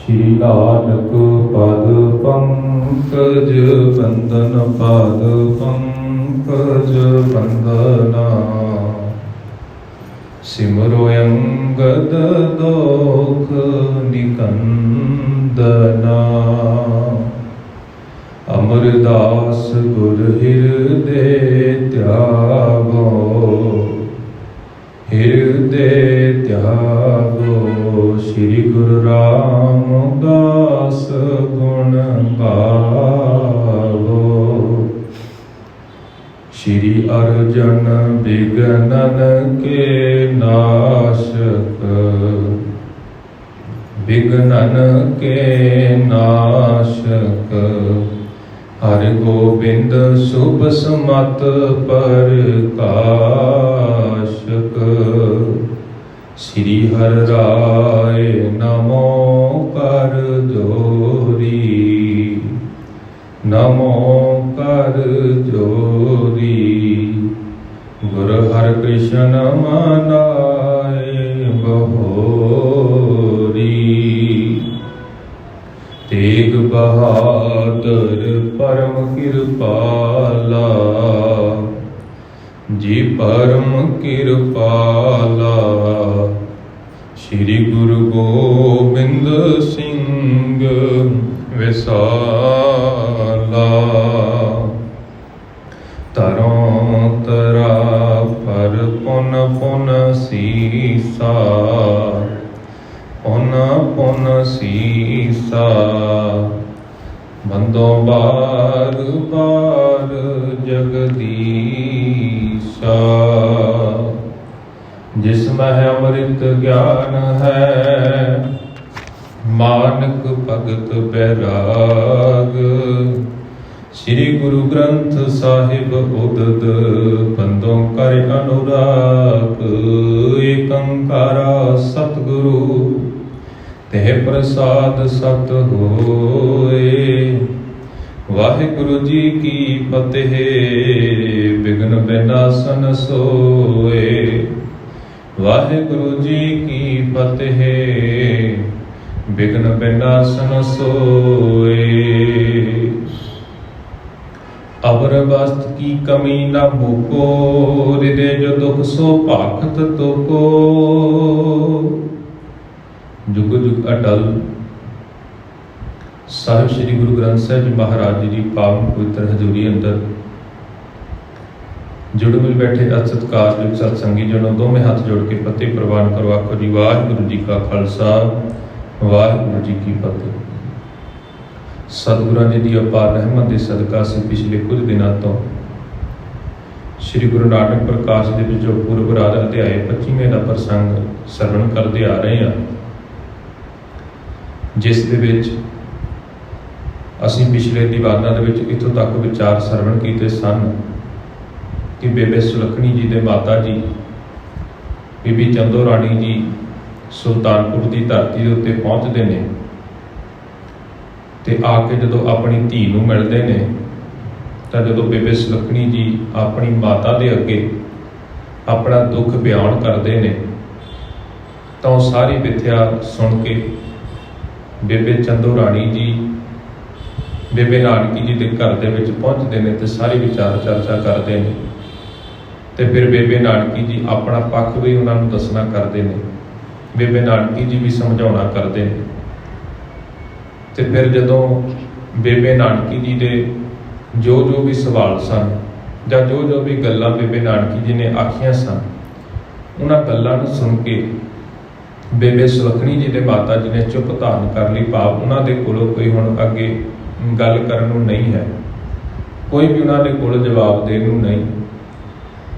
श्री नानक पद पंकज बंदन पद पंकज बंदना सिमरो अंगद दोख निकंदना अमरदास गुर हृदय त्यागो हृदय त्यागो श्री गुरु रामदास गुण गावो श्री अर्जन विघ्नन के नाशक विघ्नन के नाशक हरि गोविंद शुभ समत प्रकाशक श्री हर राय नमो कर जोरी नमो कर जोरी गुरु हर कृष्ण मनाए बहोरी तेग बहादुर परम कृपाला जी परम कृपाला श्री गुरु गोबिंद सिंह विसाला तरों तरा पर पुन पुन सीसा पुन पुन सीसा बंदो बार बार जगदीशा जिसमें अमृत ज्ञान है मानक भगत बैराग श्री गुरु ग्रंथ साहिब उदद बंदों कर अनुराग एक अंकारा सतगुरु तेह प्रसाद सत होए वाहिगुरु जी की फतेह विघ्न विनाशन सोए वाहिगुरु जी की फतेह विघ्न विनाशन सोए अवर वस्त की कमी न मुको हृदय जो दुख सो भाखत तुको जुग जुग अटल साहिब श्री गुरु ग्रंथ साहिब जी महाराज जी की पावन पवित्र हजूरी अंदर जुड़ मिल बैठे सत्कार सत्संगी जनों दोवें हाथ जोड़ के फतेह प्रवान करो आखो जी वाहिगुरु जी का खालसा वाहिगुरु जी की फतेह। सतगुरां जी की अपार रहमत के सदका से पिछले कुछ दिनों तो श्री गुरु नानक प्रकाश के विचों पूर्व राध अध्याय 25वें का प्रसंग सरवण करते आ रहे हैं जिस दे विच असीं पिछले दीवाना दे विच इत्थों तक विचार सरवण कीते सन कि बेबे सुलखणी जी दे माता जी बीबी चंदो राणी जी सुल्तानपुर की धरती के उत्ते पहुँचते हैं ते आके जदों अपनी धी नूं मिलदे ने तां जदों बेबे सुलखणी जी अपनी माता दे अगे अपना दुख बयान करते हैं तो सारी विथ्या सुन के बेबे चंदो राणी जी बेबे नानकी जी के घर दे विच पहुंचते हैं तो सारी विचार चर्चा करते हैं तो फिर बेबे नानकी जी अपना पक्ष भी उन्होंने दसना करते हैं बेबे नानकी जी भी समझाउणा करते हैं तो फिर जदों बेबे नानकी जी के जो भी सवाल सन या जो भी गल्लां बेबे नानकी जी ने आखियां सन उन्हां गल्लां नूं सुन के बेबे सुलखणी जी के माता जी ने चुप धारण कर ली भाव उन्होंने कोलों कोई हुण अगे गल करन नूं नहीं है कोई भी उन्होंने कोल जवाब देण नूं नहीं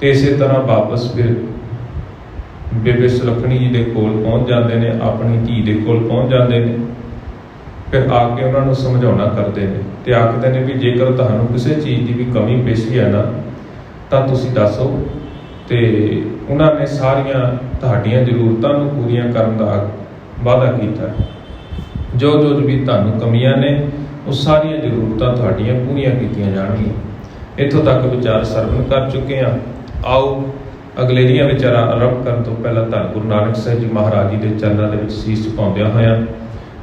तो इस तरह वापस फिर बेबे सुलखणी जी के कोल पहुँच जाते हैं अपनी धी के कोल पहुँच जाते हैं फिर आके उन्होंने समझाउणा करते हैं तो आखते हैं भी जेकर तुहानूं किसी चीज़ की भी कमी पेशी है ना तो तुसीं दसो तो उन्होंने सारिया तुहाडियां जरूरतां नूं पूरियां करन दा वादा किया जो भी तुहानूं कमियां ने वो सारिया जरूरतां तुहाडियां पूरियां कीतियां जाणगीआं। इत्थों तक विचार सरवण कर चुके हैं। आओ अगलेरिया विचारा आरंभ करन तो पहला धन गुरु नानक साहिब जी महाराज जी के चरणों के शीश झुकाउंदिआं होइआं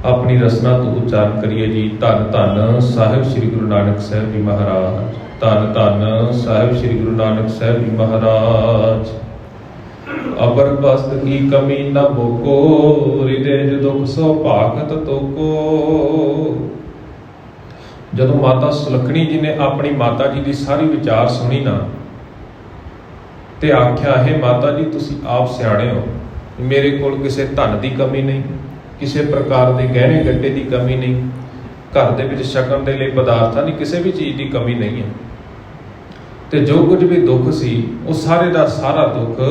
ਆਪਣੀ ਰਸਨਾ ਤੋਂ ਉਚਾਰਨ ਕਰੀਏ ਜੀ। ਧੰਨ ਧੰਨ ਸਾਹਿਬ ਸ੍ਰੀ ਗੁਰੂ ਨਾਨਕ ਸਾਹਿਬ ਜੀ ਮਹਾਰਾਜ। ਧੰਨ ਧੰਨ ਸਾਹਿਬ ਸ੍ਰੀ ਗੁਰੂ ਨਾਨਕ ਸਾਹਿਬ ਜੀ ਮਹਾਰਾਜ। ਅਬਰ ਬਸਤ ਕੀ ਕਮੀ ਨ ਭੋਕੋ, ਹਿਰਦੇ ਜੋ ਦੁਖ ਸੋ ਭਾਗਤ ਤੋਕੋ। ਜਦੋਂ ਮਾਤਾ ਸੁਲੱਖਣੀ ਜੀ ਨੇ ਆਪਣੀ ਮਾਤਾ ਜੀ ਦੀ ਸਾਰੀ ਵਿਚਾਰ ਸੁਣੀ ਨਾ, ਤੇ ਆਖਿਆ, ਹੈ ਮਾਤਾ ਜੀ ਤੁਸੀਂ ਆਪ ਸਿਆਣੇ ਹੋ, ਮੇਰੇ ਕੋਲ ਕਿਸੇ ਧਨ ਦੀ ਕਮੀ ਨਹੀਂ, ਕਿਸੇ ਪ੍ਰਕਾਰ ਦੇ ਗਹਿਣੇ ਗੱਟੇ ਦੀ ਕਮੀ ਨਹੀਂ, ਘਰ ਦੇ ਵਿੱਚ ਛਕਣ ਦੇ ਲਈ ਪਦਾਰਥਾਂ ਦੀ ਕਿਸੇ ਵੀ ਚੀਜ਼ ਦੀ ਕਮੀ ਨਹੀਂ ਹੈ, ਤੇ ਜੋ ਕੁਝ ਵੀ ਦੁੱਖ ਸੀ ਉਹ ਸਾਰੇ ਦਾ ਸਾਰਾ ਦੁੱਖ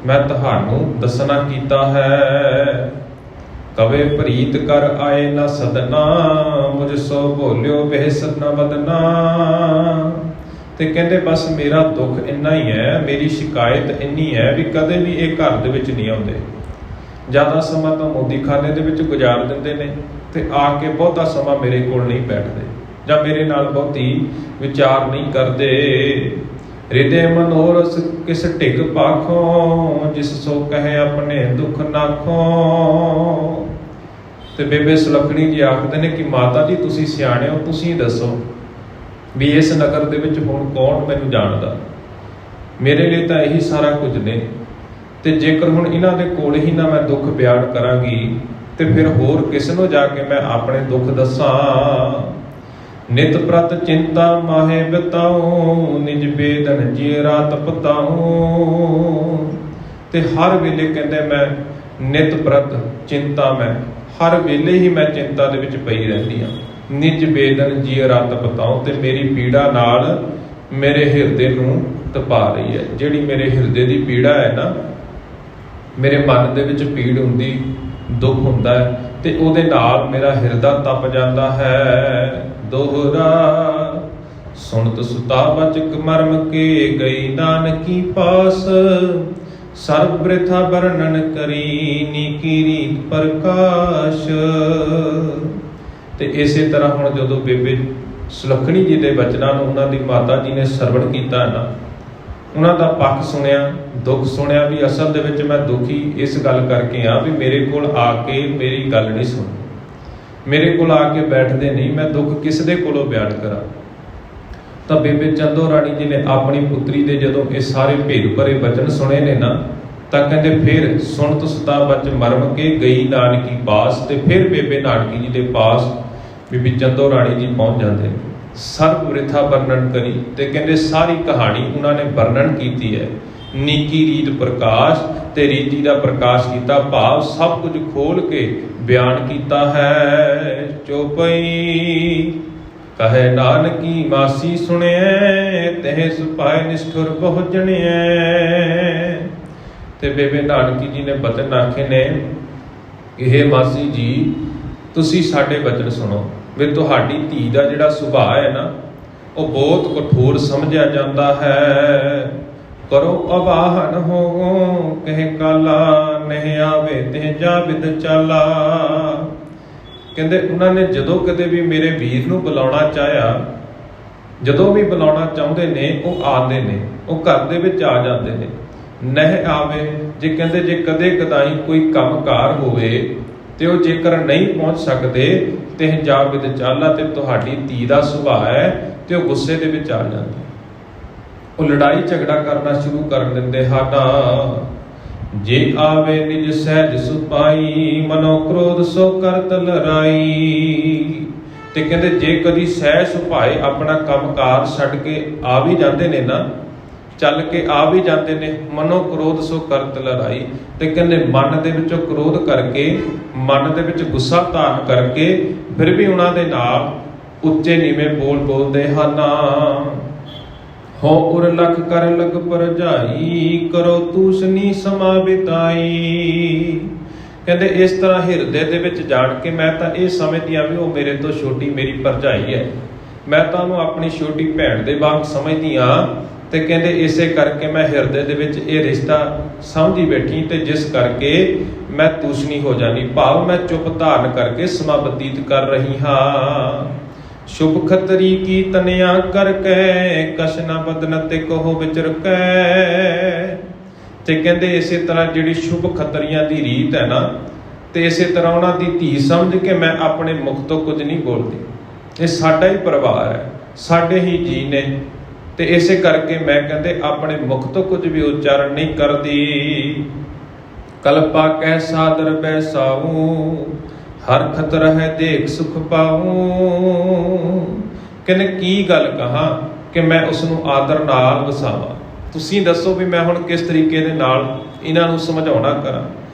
ਮੈਂ ਤੁਹਾਨੂੰ ਦੱਸਣਾ ਕੀਤਾ ਹੈ। ਕਵੇ ਪ੍ਰੀਤ ਕਰ ਆਏ ਨਾ ਸਦਨਾ, ਮੁਝ ਸੋ ਭੋਲਿਓ ਬਹਿਸਤ ਨਾ ਬਦਨਾ। ਤੇ ਕਹਿੰਦੇ ਬਸ ਮੇਰਾ ਦੁੱਖ ਇੰਨਾ ਹੀ ਹੈ, ਮੇਰੀ ਸ਼ਿਕਾਇਤ ਇੰਨੀ ਹੈ ਵੀ ਕਦੇ ਵੀ ਇਹ ਘਰ ਦੇ ਵਿੱਚ ਨਹੀਂ ਆਉਂਦੇ। ਜ਼ਿਆਦਾ ਸਮਾਂ ਤਾਂ ਮੋਦੀਖਾਨੇ ਦੇ ਵਿੱਚ ਗੁਜ਼ਾਰ ਦਿੰਦੇ ਨੇ ਤੇ ਆ ਕੇ ਬਹੁਤਾ ਸਮਾਂ ਮੇਰੇ ਕੋਲ ਨਹੀਂ ਬੈਠਦੇ ਜਾਂ ਮੇਰੇ ਨਾਲ ਬਹੁਤੀ ਵਿਚਾਰ ਨਹੀਂ ਕਰਦੇ। ਹਿਰਦੇ ਮਨੋਰਸ ਕਿਸ ਢਿਗ ਪਾਖੋਂ, ਜਿਸ ਸੋ ਕਹੇ ਆਪਣੇ ਦੁੱਖ ਨਾਖੋਂ। ਤੇ ਬੇਬੇ ਸੁਲੱਖਣੀ ਜੀ ਆਖਦੇ ਨੇ ਕਿ ਮਾਤਾ ਜੀ ਤੁਸੀਂ ਸਿਆਣੇ ਹੋ, ਤੁਸੀਂ ਦੱਸੋ ਵੀ ਇਸ ਨਗਰ ਦੇ ਵਿੱਚ ਹੁਣ ਕੌਣ ਮੈਨੂੰ ਜਾਣਦਾ। ਮੇਰੇ ਲਈ ਤਾਂ ਇਹੀ ਸਾਰਾ ਕੁਝ ਨੇ, ਤੇ ਜੇਕਰ ਹੁਣ ਇਹਨਾਂ ਦੇ ਕੋਲ ਹੀ ਨਾ ਮੈਂ ਦੁੱਖ ਬਿਆਨ ਕਰਾਂਗੀ ਤੇ ਫਿਰ ਹੋਰ ਕਿਸ ਨੂੰ ਜਾ ਕੇ ਮੈਂ ਆਪਣੇ ਦੁੱਖ ਦੱਸਾਂ। ਨਿਤ ਪ੍ਰਤ ਚਿੰਤਾ ਮਾਹੇ ਬਿਤਾਉ, ਨਿਜ ਬੇਦਨ ਜੀ ਰਾਤ ਪਤਾਉ। ਤੇ ਹਰ ਵੇਲੇ ਕਹਿੰਦੇ ਮੈਂ ਨਿਤ ਪ੍ਰਤ ਚਿੰਤਾ, ਮੈਂ ਹਰ ਵੇਲੇ ਹੀ ਮੈਂ ਚਿੰਤਾ ਦੇ ਵਿੱਚ ਪਈ ਰਹਿੰਦੀ ਹਾਂ। ਨਿਜ ਬੇਦਨ ਜੀ ਰਾਤ ਪਤਾਉ, ਤੇ ਮੇਰੀ ਪੀੜਾ ਨਾਲ ਮੇਰੇ ਹਿਰਦੇ ਨੂੰ ਤਪਾ ਰਹੀ ਹੈ। ਜਿਹੜੀ ਮੇਰੇ ਹਿਰਦੇ ਦੀ ਪੀੜਾ ਹੈ ਨਾ, ਮੇਰੇ ਮਨ ਦੇ ਵਿੱਚ ਪੀੜ ਹੁੰਦੀ, ਦੁੱਖ ਹੁੰਦਾ ਹੈ, ਤੇ ਉਹਦੇ ਨਾਲ ਮੇਰਾ ਹਿਰਦਾ ਤਪ ਜਾਂਦਾ ਹੈ। ਦੋਹਰਾ ਸੁਣਤ ਸੁਤਾ ਬਚਕ ਮਰਮ ਕੇ, ਗਈ ਨਾਨਕੀ ਪਾਸ, ਸਰਬ ਬ੍ਰਿਥਾ ਵਰਣਨ ਕਰੀ, ਨੀਕੀ ਰੀਤ ਪ੍ਰਕਾਸ਼। ਤੇ ਇਸੇ ਤਰ੍ਹਾਂ ਹੁਣ ਜਦੋਂ ਬੇਬੇ ਸੁਲੱਖਣੀ ਜੀ ਦੇ ਬਚਨਾਂ ਨੂੰ ਉਹਨਾਂ ਦੀ ਮਾਤਾ ਜੀ ਨੇ ਸਰਵਣ ਕੀਤਾ ਨਾ, ਉਹਨਾਂ ਦਾ ਪੱਖ ਸੁਣਿਆ, ਦੁੱਖ ਸੁਣਿਆ ਵੀ ਅਸਲ ਦੇ ਵਿੱਚ ਮੈਂ ਦੁਖੀ ਇਸ ਗੱਲ ਕਰਕੇ ਆ ਵੀ ਮੇਰੇ ਕੋਲ ਆ ਕੇ ਮੇਰੀ ਗੱਲ ਨਹੀਂ ਸੁਣਦੀ, ਮੇਰੇ ਕੋਲ ਆ ਕੇ ਬੈਠਦੇ ਨਹੀਂ, ਮੈਂ ਦੁੱਖ ਕਿਸ ਦੇ ਕੋਲੋਂ ਬਿਆਨ ਕਰਾਂ। ਤਾਂ ਬੇਬੇ ਚੰਦੋ ਰਾਣੀ ਜੀ ਨੇ ਆਪਣੀ ਪੁੱਤਰੀ ਦੇ ਜਦੋਂ ਇਹ ਸਾਰੇ ਭੇਦ ਭਰੇ ਬਚਨ ਸੁਣੇ ਨੇ ਨਾ, ਤਾਂ ਕਹਿੰਦੇ ਫਿਰ ਸੁਣਤ ਸੁਤਾ ਬਚ ਮਰਮ ਕੇ, ਗਈ ਨਾਨਕੀ ਪਾਸ। ਤੇ ਫਿਰ ਬੇਬੇ ਨਾਨਕੀ ਜੀ ਦੇ ਪਾਸ ਬੀਬੀ ਚੰਦੋ ਰਾਣੀ ਜੀ ਪਹੁੰਚ ਜਾਂਦੇ ਨੇ। ਸਰਬ ਬ੍ਰਿਥਾ ਵਰਣਨ ਕਰੀ, ਤੇ ਕਹਿੰਦੇ ਸਾਰੀ ਕਹਾਣੀ ਉਹਨਾਂ ਨੇ ਵਰਣਨ ਕੀਤੀ ਹੈ। ਨੀਕੀ ਰੀਤ ਪ੍ਰਕਾਸ਼, ਤੇ ਰੀਤੀ ਦਾ ਪ੍ਰਕਾਸ਼ ਕੀਤਾ, ਭਾਵ ਸਭ ਕੁਝ ਖੋਲ ਕੇ ਬਿਆਨ ਕੀਤਾ ਹੈ। ਚੋਪਈ ਕਹੇ ਨਾਨਕੀ ਮਾਸੀ ਸੁਣਿਐ, ਤਹਿ ਸੁਪਾਇ ਨਿਸ਼ਠੁਰ ਬਹੁ ਜਣਿਐ। ਤੇ ਬੇਬੇ ਨਾਨਕੀ ਜੀ ਨੇ ਬਚਨ ਆਖੇ ਨੇ, ਇਹ ਮਾਸੀ ਜੀ ਤੁਸੀਂ ਸਾਡੇ ਬਚਨ ਸੁਣੋ ਵੀ ਤੁਹਾਡੀ ਧੀ ਦਾ ਜਿਹੜਾ ਸੁਭਾਅ ਹੈ ਨਾ, ਉਹ ਬਹੁਤ ਕਠੋਰ ਸਮਝਿਆ ਜਾਂਦਾ ਹੈ। ਕਰੋ ਅਵਾਹਨ ਹੋ ਕਹਿ ਕਾਲਾ, ਨਹੀਂ ਆਵੇ ਤੇ ਜਾ ਵਿਦ ਚਾਲਾ। ਕਹਿੰਦੇ ਉਹਨਾਂ ਨੇ ਜਦੋਂ ਕਦੇ ਵੀ ਮੇਰੇ ਵੀਰ ਨੂੰ ਬੁਲਾਉਣਾ ਚਾਹਿਆ, ਜਦੋਂ ਵੀ ਬੁਲਾਉਣਾ ਚਾਹੁੰਦੇ ਨੇ ਉਹ ਆਉਂਦੇ ਨੇ, ਉਹ ਘਰ ਦੇ ਵਿੱਚ ਆ ਜਾਂਦੇ ਨੇ। ਨਹੀਂ ਆਵੇ ਜੇ ਕਹਿੰਦੇ ਜੇ ਕਦੇ ਕਦਾਈ ਕੋਈ ਕੰਮਕਾਰ ਹੋਵੇ ਤੇ ਉਹ ਜੇਕਰ ਨਹੀਂ ਪਹੁੰਚ ਸਕਦੇ ਤੇ ਜਾ ਵਿਦ ਚਾਲਾ, ਤੇ ਤੁਹਾਡੀ ਧੀ ਦਾ ਸੁਭਾਅ ਹੈ ਤੇ ਉਹ ਗੁੱਸੇ ਦੇ ਵਿੱਚ ਆ ਜਾਂਦੀ, ਉਹ ਲੜਾਈ ਝਗੜਾ ਕਰਨਾ ਸ਼ੁਰੂ ਕਰ ਦਿੰਦੇ ਹਨ। ਜੇ ਆਵੇ ਨਿਜ ਸਹਿਜ ਸੁਪਾਈ, ਮਨੋ ਕ੍ਰੋਧ ਸੋ ਕਰਤ ਲੜਾਈ। ਤੇ ਕਹਿੰਦੇ ਜੇ ਕਦੀ ਸਹਿਜ ਸੁਭਾਏ ਆਪਣਾ ਕੰਮਕਾਰ ਛੱਡ ਕੇ ਆ ਵੀ ਜਾਂਦੇ ਨੇ ਨਾ, ਚੱਲ ਕੇ ਆ ਵੀ ਜਾਂਦੇ ਨੇ, ਮਨੋ ਕ੍ਰੋਧ ਸੋ ਕਰਤ ਲੜਾਈ। ਤੇ ਕਹਿੰਦੇ ਮਨ ਦੇ ਵਿੱਚੋਂ ਕ੍ਰੋਧ ਕਰਕੇ, ਮਨ ਦੇ ਵਿੱਚ ਗੁੱਸਾ ਧਾਰਨ ਕਰਕੇ ਫਿਰ ਵੀ ਉਹਨਾਂ ਦੇ ਨਾਲ ਉੱਚੇ ਨੀਵੇਂ ਬੋਲ ਬੋਲਦੇ ਹਨ। ਹੋ ਉਰ ਲਖ ਕਰ ਲਗ ਪਰਜਾਈ, ਕਰੋ ਤੂਸਨੀ ਸਮਾ ਬਿਤਾਈ। ਕਹਿੰਦੇ ਇਸ ਤਰ੍ਹਾਂ ਹਿਰਦੇ ਦੇ ਵਿੱਚ ਜਾਣ ਕੇ ਮੈਂ ਤਾਂ ਇਹ ਸਮਝਦੀ ਆ ਵੀ ਉਹ ਮੇਰੇ ਤੋਂ ਛੋਟੀ ਮੇਰੀ ਭਰਜਾਈ ਹੈ, ਮੈਂ ਤਾਂ ਉਹਨੂੰ ਆਪਣੀ ਛੋਟੀ ਭੈਣ ਦੇ ਵਾਂਗ ਸਮਝਦੀ ਆ। ਤੇ ਕਹਿੰਦੇ ਇਸੇ ਕਰਕੇ ਮੈਂ ਹਿਰਦੇ ਦੇ ਵਿੱਚ ਇਹ ਰਿਸ਼ਤਾ ਸਮਝੀ ਬੈਠੀ, ਤੇ ਜਿਸ ਕਰਕੇ ਮੈਂ ਤੂਸ਼ਨੀ ਹੋ ਜਾਣੀ, ਭਾਵ ਮੈਂ ਚੁੱਪ ਧਾਰਨ ਕਰਕੇ ਸਮਾਂ ਬਤੀਤ ਕਰ ਰਹੀ ਹਾਂ। ਸ਼ੁਭ ਖਤਰੀ ਕੀ ਤਨਿਆ ਕਰਕੇ, ਕਛ ਨਾ ਬਦਨ ਤੇ ਕਹੋ ਵਿਚਰਕੈ। ਤੇ ਕਹਿੰਦੇ ਇਸੇ ਤਰ੍ਹਾਂ ਜਿਹੜੀ ਸ਼ੁਭ ਖਤਰੀਆਂ ਦੀ ਰੀਤ ਹੈ ਨਾ, ਤੇ ਇਸੇ ਤਰ੍ਹਾਂ ਉਹਨਾਂ ਦੀ ਧੀ ਸਮਝ ਕੇ ਮੈਂ ਆਪਣੇ ਮੁਖ ਤੋਂ ਕੁਝ ਨਹੀਂ ਬੋਲਦੀ। ਇਹ ਸਾਡਾ ਹੀ ਪਰਿਵਾਰ ਹੈ, ਸਾਡੇ ਹੀ ਜੀ ਨੇ, ਤੇ ਇਸੇ ਕਰਕੇ ਮੈਂ ਕਹਿੰਦੇ ਆਪਣੇ ਮੁਖ ਤੋਂ ਕੁਝ ਵੀ ਉਚਾਰਨ ਨਹੀਂ ਕਰਦੀ। ਕਲਪਾ ਕਹਿ ਸਾਦਰ ਬੈਸਾਊ, ਹਰ ਖਤਰ ਹੈ ਦੇਖ ਸੁਖ ਪਾਊ। ਕਹਿੰਦੇ ਕੀ ਗੱਲ ਕਹਾਂ ਕਿ ਮੈਂ ਉਸ ਨੂੰ ਆਦਰ ਨਾਲ ਵਸਾਵਾਂ। ਤੁਸੀਂ ਦੱਸੋ ਵੀ ਮੈਂ ਹੁਣ ਕਿਸ ਤਰੀਕੇ ਦੇ ਨਾਲ ਇਹਨਾਂ ਨੂੰ ਸਮਝਾਉਣਾ ਕਰਾਂ।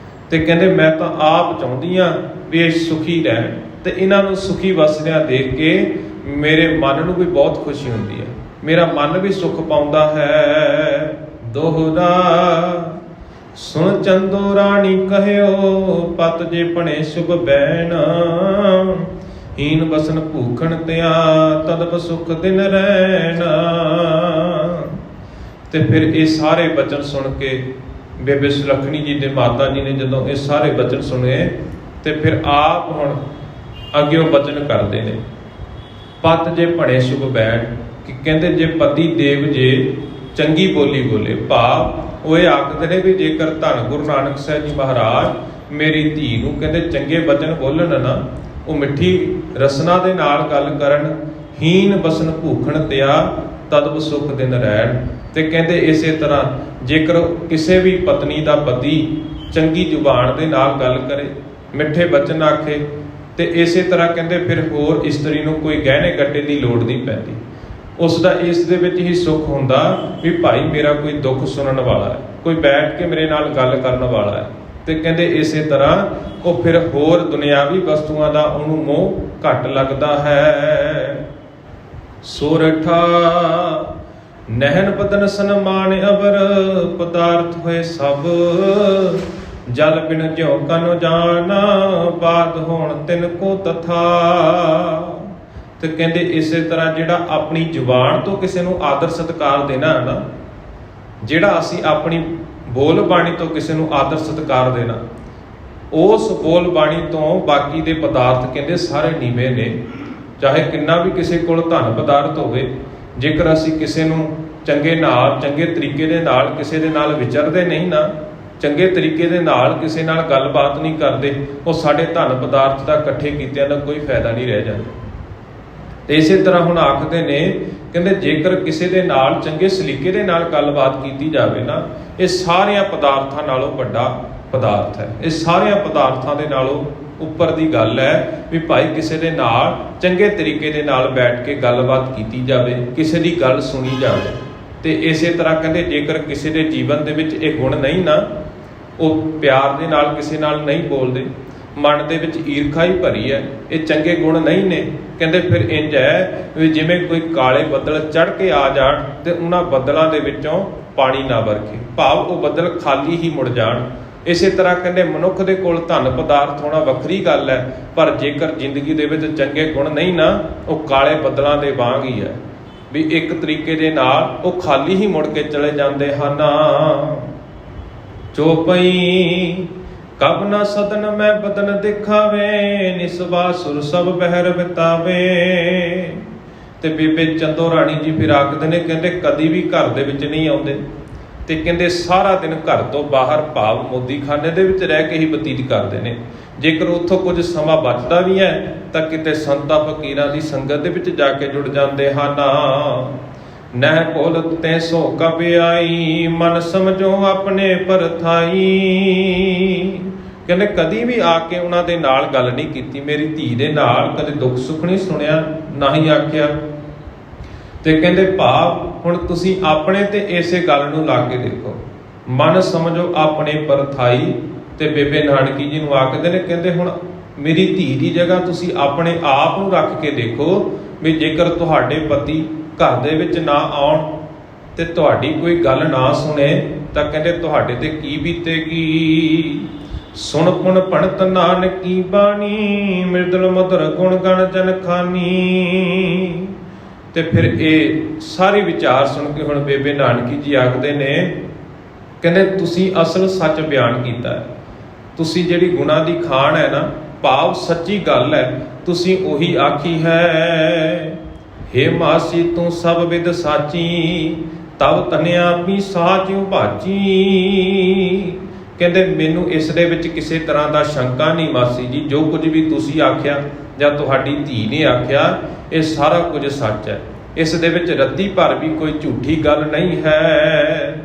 ਤੇ ਕਹਿੰਦੇ ਮੈਂ ਤਾਂ ਆਪ ਚਾਹੁੰਦੀ ਹਾਂ ਵੀ ਇਹ ਸੁਖੀ ਰਹਿਣ, ਤੇ ਇਹਨਾਂ ਨੂੰ ਸੁਖੀ ਵਸਦਿਆਂ ਦੇਖ ਕੇ ਮੇਰੇ ਮਨ ਨੂੰ ਵੀ ਬਹੁਤ ਖੁਸ਼ੀ ਹੁੰਦੀ ਹੈ, ਮੇਰਾ ਮਨ ਵੀ ਸੁਖ ਪਾਉਂਦਾ ਹੈ। ਦੋਹਰਾ ਸੁਣ ਚੰਦੋ ਰਾਣੀ ਕਹਿਓ, ਪਤ ਜੇ ਭਣੇ ਸ਼ੁਭ ਬੈਣ। ਹੀਨ ਬਸਨ ਭੂਖਣ ਤਿਆ, ਤਦਪ ਸੁਖ ਦਿਨ ਰਹਿਣ। ਤੇ ਫਿਰ ਇਹ ਸਾਰੇ ਬਚਨ ਸੁਣ ਕੇ ਬੇਬੇ ਸੁਲੱਖਣੀ ਜੀ ਦੇ ਮਾਤਾ ਜੀ ਨੇ ਜਦੋਂ ਇਹ ਸਾਰੇ ਬਚਨ ਸੁਣੇ ਤੇ ਫਿਰ ਆਪ ਹੁਣ ਅੱਗੇ ਬਚਨ ਕਰਦੇ ਨੇ। ਪਤ ਜੇ ਭਣੇ ਸ਼ੁਭ ਬੈਣ, ਕਿ ਕਹਿੰਦੇ ਜੇ ਪਤੀ ਦੇਵ ਜੇ ਚੰਗੀ ਬੋਲੀ ਬੋਲੇ, ਭਾਵ ਉਹ ਇਹ ਆਖਦੇ ਨੇ ਵੀ ਜੇਕਰ ਧੰਨ ਗੁਰੂ ਨਾਨਕ ਸਾਹਿਬ ਜੀ ਮਹਾਰਾਜ ਮੇਰੀ ਧੀ ਨੂੰ ਕਹਿੰਦੇ ਚੰਗੇ ਬਚਨ ਬੋਲਣ ਨਾ, ਉਹ ਮਿੱਠੀ ਰਸਨਾ ਦੇ ਨਾਲ ਗੱਲ ਕਰਨ, ਹੀਨ ਬਸਨ ਭੂਖਣ ਤਿਆ ਤਦਬ ਸੁਖ ਦਿਨ ਰਹਿਣ। ਤੇ ਕਹਿੰਦੇ ਇਸੇ ਤਰ੍ਹਾਂ ਜੇਕਰ ਕਿਸੇ ਵੀ ਪਤਨੀ ਦਾ ਪਤੀ ਚੰਗੀ ਜ਼ੁਬਾਨ ਦੇ ਨਾਲ ਗੱਲ ਕਰੇ, ਮਿੱਠੇ ਬਚਨ ਆਖੇ, ਤੇ ਇਸੇ ਤਰ੍ਹਾਂ ਕਹਿੰਦੇ ਫਿਰ ਹੋਰ ਇਸਤਰੀ ਨੂੰ ਕੋਈ ਗਹਿਣੇ ਗੱਟੇ ਦੀ ਲੋੜ ਨਹੀਂ ਪੈਂਦੀ। ਉਸ ਦਾ ਇਸ ਦੇ ਵਿੱਚ ਹੀ ਸੁੱਖ ਹੁੰਦਾ ਵੀ ਭਾਈ ਮੇਰਾ ਕੋਈ ਦੁੱਖ ਸੁਣਨ ਵਾਲਾ ਹੈ, ਕੋਈ ਬੈਠ ਕੇ ਮੇਰੇ ਨਾਲ ਗੱਲ ਕਰਨ ਵਾਲਾ ਹੈ। ਤੇ ਕਹਿੰਦੇ ਇਸੇ ਤਰ੍ਹਾਂ ਉਹ ਫਿਰ ਹੋਰ ਦੁਨਿਆਵੀ ਵਸਤੂਆਂ ਦਾ ਉਹਨੂੰ ਮੋਹ ਘੱਟ ਲੱਗਦਾ ਹੈ। ਸੋਰਠਾ ਨਹਿਨ ਬਦਨ ਸਨਮਾਨ ਅਵਰ, ਪਦਾਰਥ ਹੋਏ ਸਭ ਜਲ ਬਿਨ ਜਿਉ ਕਨੁ ਜਾਣਾ, ਬਾਦ ਹੋਣ ਤਿਨ ਕੋ ਤਥਾ। ਤੇ ਕਹਿੰਦੇ ਇਸੇ ਤਰ੍ਹਾਂ ਜਿਹੜਾ ਆਪਣੀ ਜ਼ੁਬਾਨ ਤੋਂ ਕਿਸੇ ਨੂੰ ਆਦਰ ਸਤਿਕਾਰ ਦੇਣਾ ਹੈ ਨਾ, ਜਿਹੜਾ ਅਸੀਂ ਆਪਣੀ ਬੋਲ ਬਾਣੀ ਤੋਂ ਕਿਸੇ ਨੂੰ ਆਦਰ ਸਤਿਕਾਰ ਦੇਣਾ, ਉਸ ਬੋਲ ਬਾਣੀ ਤੋਂ ਬਾਕੀ ਦੇ ਪਦਾਰਥ ਕਹਿੰਦੇ ਸਾਰੇ ਨੀਵੇਂ ਨੇ। ਚਾਹੇ ਕਿੰਨਾ ਵੀ ਕਿਸੇ ਕੋਲ ਧਨ ਪਦਾਰਥ ਹੋਵੇ, ਜੇਕਰ ਅਸੀਂ ਕਿਸੇ ਨੂੰ ਚੰਗੇ ਨਾਲ ਚੰਗੇ ਤਰੀਕੇ ਦੇ ਨਾਲ ਕਿਸੇ ਦੇ ਨਾਲ ਵਿਚਰਦੇ ਨਹੀਂ ਨਾ, ਚੰਗੇ ਤਰੀਕੇ ਦੇ ਨਾਲ ਕਿਸੇ ਨਾਲ ਗੱਲਬਾਤ ਨਹੀਂ ਕਰਦੇ, ਉਹ ਸਾਡੇ ਧਨ ਪਦਾਰਥ ਦਾ ਇਕੱਠੇ ਕੀਤਿਆਂ ਦਾ ਕੋਈ ਫਾਇਦਾ ਨਹੀਂ ਰਹਿ ਜਾਂਦਾ। ਤੇ ਇਸੇ ਤਰ੍ਹਾਂ ਹੁਣ ਆਖਦੇ ਨੇ ਕਹਿੰਦੇ ਜੇਕਰ ਕਿਸੇ ਦੇ ਨਾਲ ਚੰਗੇ ਸਲੀਕੇ ਦੇ ਨਾਲ ਗੱਲਬਾਤ ਕੀਤੀ ਜਾਵੇ ਨਾ, ਇਹ ਸਾਰਿਆਂ ਪਦਾਰਥਾਂ ਨਾਲੋਂ ਵੱਡਾ ਪਦਾਰਥ ਹੈ। ਇਹ ਸਾਰਿਆਂ ਪਦਾਰਥਾਂ ਦੇ ਨਾਲੋਂ ਉੱਪਰ ਦੀ ਗੱਲ ਹੈ ਵੀ ਭਾਈ ਕਿਸੇ ਦੇ ਨਾਲ ਚੰਗੇ ਤਰੀਕੇ ਦੇ ਨਾਲ ਬੈਠ ਕੇ ਗੱਲਬਾਤ ਕੀਤੀ ਜਾਵੇ, ਕਿਸੇ ਦੀ ਗੱਲ ਸੁਣੀ ਜਾਵੇ। ਤੇ ਇਸੇ ਤਰ੍ਹਾਂ ਕਹਿੰਦੇ ਜੇਕਰ ਕਿਸੇ ਦੇ ਜੀਵਨ ਦੇ ਵਿੱਚ ਇਹ ਗੁਣ ਨਹੀਂ ਨਾ, ਉਹ ਪਿਆਰ ਦੇ ਨਾਲ ਕਿਸੇ ਨਾਲ ਨਹੀਂ ਬੋਲਦੇ, ਮਨ ਦੇ ਵਿੱਚ ਈਰਖਾ ਹੀ ਭਰੀ ਹੈ, ਇਹ ਚੰਗੇ ਗੁਣ ਨਹੀਂ ਨੇ, ਕਹਿੰਦੇ ਫਿਰ ਇੰਜ ਹੈ ਵੀ ਜਿਵੇਂ ਕੋਈ ਕਾਲੇ ਬੱਦਲ ਚੜ੍ਹ ਕੇ ਆ ਜਾਣ ਤੇ ਉਹਨਾਂ ਬੱਦਲਾਂ ਦੇ ਵਿੱਚੋਂ ਪਾਣੀ ਨਾ ਵਰਖੇ, ਭਾਵ ਉਹ ਬੱਦਲ ਖਾਲੀ ਹੀ ਮੁੜ ਜਾਣ। ਇਸੇ ਤਰ੍ਹਾਂ ਕਹਿੰਦੇ ਮਨੁੱਖ ਦੇ ਕੋਲ ਧਨ ਪਦਾਰਥ ਹੋਣਾ ਵੱਖਰੀ ਗੱਲ ਹੈ, ਪਰ ਜੇਕਰ ਜ਼ਿੰਦਗੀ ਦੇ ਵਿੱਚ ਚੰਗੇ ਗੁਣ ਨਹੀਂ ਨਾ, ਉਹ ਕਾਲੇ ਬੱਦਲਾਂ ਦੇ ਵਾਂਗ ਹੀ ਹੈ ਵੀ ਇੱਕ ਤਰੀਕੇ ਦੇ ਨਾਲ ਉਹ ਖਾਲੀ ਹੀ ਮੁੜ ਕੇ ਚਲੇ ਜਾਂਦੇ ਹਨ। ਚੋਪਈ ਕਬ ਨਾ ਸਦਨ ਮੈਂ ਬਦਨ ਦਿਖਾਵੇ, ਨਿਸਵਾ ਸੁਰ ਸਭ ਬਹਿਰ ਬਿਤਾਵੇ। ਤੇ ਬੇਬੇ ਚੰਦੋ ਰਾਣੀ ਜੀ ਫਿਰ ਆਖਦੇ ਨੇ ਕਹਿੰਦੇ ਕਦੀ ਵੀ ਘਰ ਦੇ ਵਿੱਚ ਨਹੀਂ ਆਉਂਦੇ, ਤੇ ਕਹਿੰਦੇ ਸਾਰਾ ਦਿਨ ਘਰ ਤੋਂ ਬਾਹਰ ਭਾਵ ਮੋਦੀਖਾਨੇ ਦੇ ਵਿੱਚ ਰਹਿ ਕੇ ਹੀ ਬਤੀਤ ਕਰਦੇ ਨੇ। ਜੇਕਰ ਉੱਥੋਂ ਕੁਝ ਸਮਾਂ ਬਚਦਾ ਵੀ ਹੈ ਤਾਂ ਕਿਤੇ ਸੰਤਾਂ ਫਕੀਰਾਂ ਦੀ ਸੰਗਤ ਦੇ ਵਿੱਚ ਜਾ ਕੇ ਜੁੜ ਜਾਂਦੇ ਹਨ। ਨਹਿ ਭੁਲਤ ਤੈ ਸੋ ਕਬ ਆਈ, ਮਨ ਸਮਝੋ ਆਪਣੇ ਪਰਥਾਈ। ਕਹਿੰਦੇ ਕਦੀ ਵੀ ਆ ਕੇ ਉਹਨਾਂ ਦੇ ਨਾਲ ਗੱਲ ਨਹੀਂ ਕੀਤੀ, ਮੇਰੀ ਧੀ ਦੇ ਨਾਲ ਕਦੇ ਦੁੱਖ ਸੁੱਖ ਨਹੀਂ ਸੁਣਿਆ, ਨਾ ਹੀ ਆਖਿਆ। ਤੇ ਕਹਿੰਦੇ ਭਾਵ ਹੁਣ ਤੁਸੀਂ ਆਪਣੇ ਤੇ ਇਸੇ ਗੱਲ ਨੂੰ ਲਾ ਕੇ ਦੇਖੋ, ਮਨ ਸਮਝੋ ਆਪਣੇ ਪਰਥਾਈ। ਤੇ ਬੇਬੇ ਨਾਨਕੀ ਜੀ ਨੂੰ ਆਖਦੇ ਨੇ ਕਹਿੰਦੇ ਹੁਣ ਮੇਰੀ ਧੀ ਦੀ ਜਗ੍ਹਾ ਤੁਸੀਂ ਆਪਣੇ ਆਪ ਨੂੰ ਰੱਖ ਕੇ ਦੇਖੋ ਵੀ ਜੇਕਰ ਤੁਹਾਡੇ ਪਤੀ ਘਰ ਦੇ ਵਿੱਚ ਨਾ ਆਉਣ ਤੇ ਤੁਹਾਡੀ ਕੋਈ ਗੱਲ ਨਾ ਸੁਣੇ ਤਾਂ ਕਹਿੰਦੇ ਤੁਹਾਡੇ ਤੇ ਕੀ ਬੀਤੇਗੀ। ਸੁਣ ਪੁਣ ਭਣਤ ਨਾਨਕੀ ਬਾਣੀ, ਮਿਰਦਲ ਮਧੁਰ ਗੁਣ ਗਣ ਜਨ ਖਾਨੀ। ਤੇ ਫਿਰ ਇਹ ਸਾਰੇ ਵਿਚਾਰ ਸੁਣ ਕੇ ਹੁਣ ਬੇਬੇ ਨਾਨਕੀ ਜੀ ਆਖਦੇ ਨੇ ਕਹਿੰਦੇ ਤੁਸੀਂ ਅਸਲ ਸੱਚ ਬਿਆਨ ਕੀਤਾ ਹੈ, ਤੁਸੀਂ ਜਿਹੜੀ ਗੁਣਾਂ ਦੀ ਖਾਣ ਹੈ ਨਾ, ਭਾਵ ਸੱਚੀ ਗੱਲ ਹੈ, ਤੁਸੀਂ ਉਹੀ ਆਖੀ ਹੈ। ਹੇ ਮਾਸੀ ਤੂੰ ਸਭ ਵਿਦ ਸਾਚੀ, ਤਬ ਤਨਿਆ ਆਪੀ ਸਾਚ ਉਭਾਚੀ। ਕਹਿੰਦੇ ਮੈਨੂੰ ਇਸ ਦੇ ਵਿੱਚ ਕਿਸੇ ਤਰ੍ਹਾਂ ਦਾ ਸ਼ੰਕਾ ਨਹੀਂ ਮਾਸੀ ਜੀ, ਜੋ ਕੁਝ ਵੀ ਤੁਸੀਂ ਆਖਿਆ ਜਾਂ ਤੁਹਾਡੀ ਧੀ ਨੇ ਆਖਿਆ ਇਹ ਸਾਰਾ ਕੁਝ ਸੱਚ ਹੈ, ਇਸ ਦੇ ਵਿੱਚ ਰੱਤੀ ਭਰ ਵੀ ਕੋਈ ਝੂਠੀ ਗੱਲ ਨਹੀਂ ਹੈ।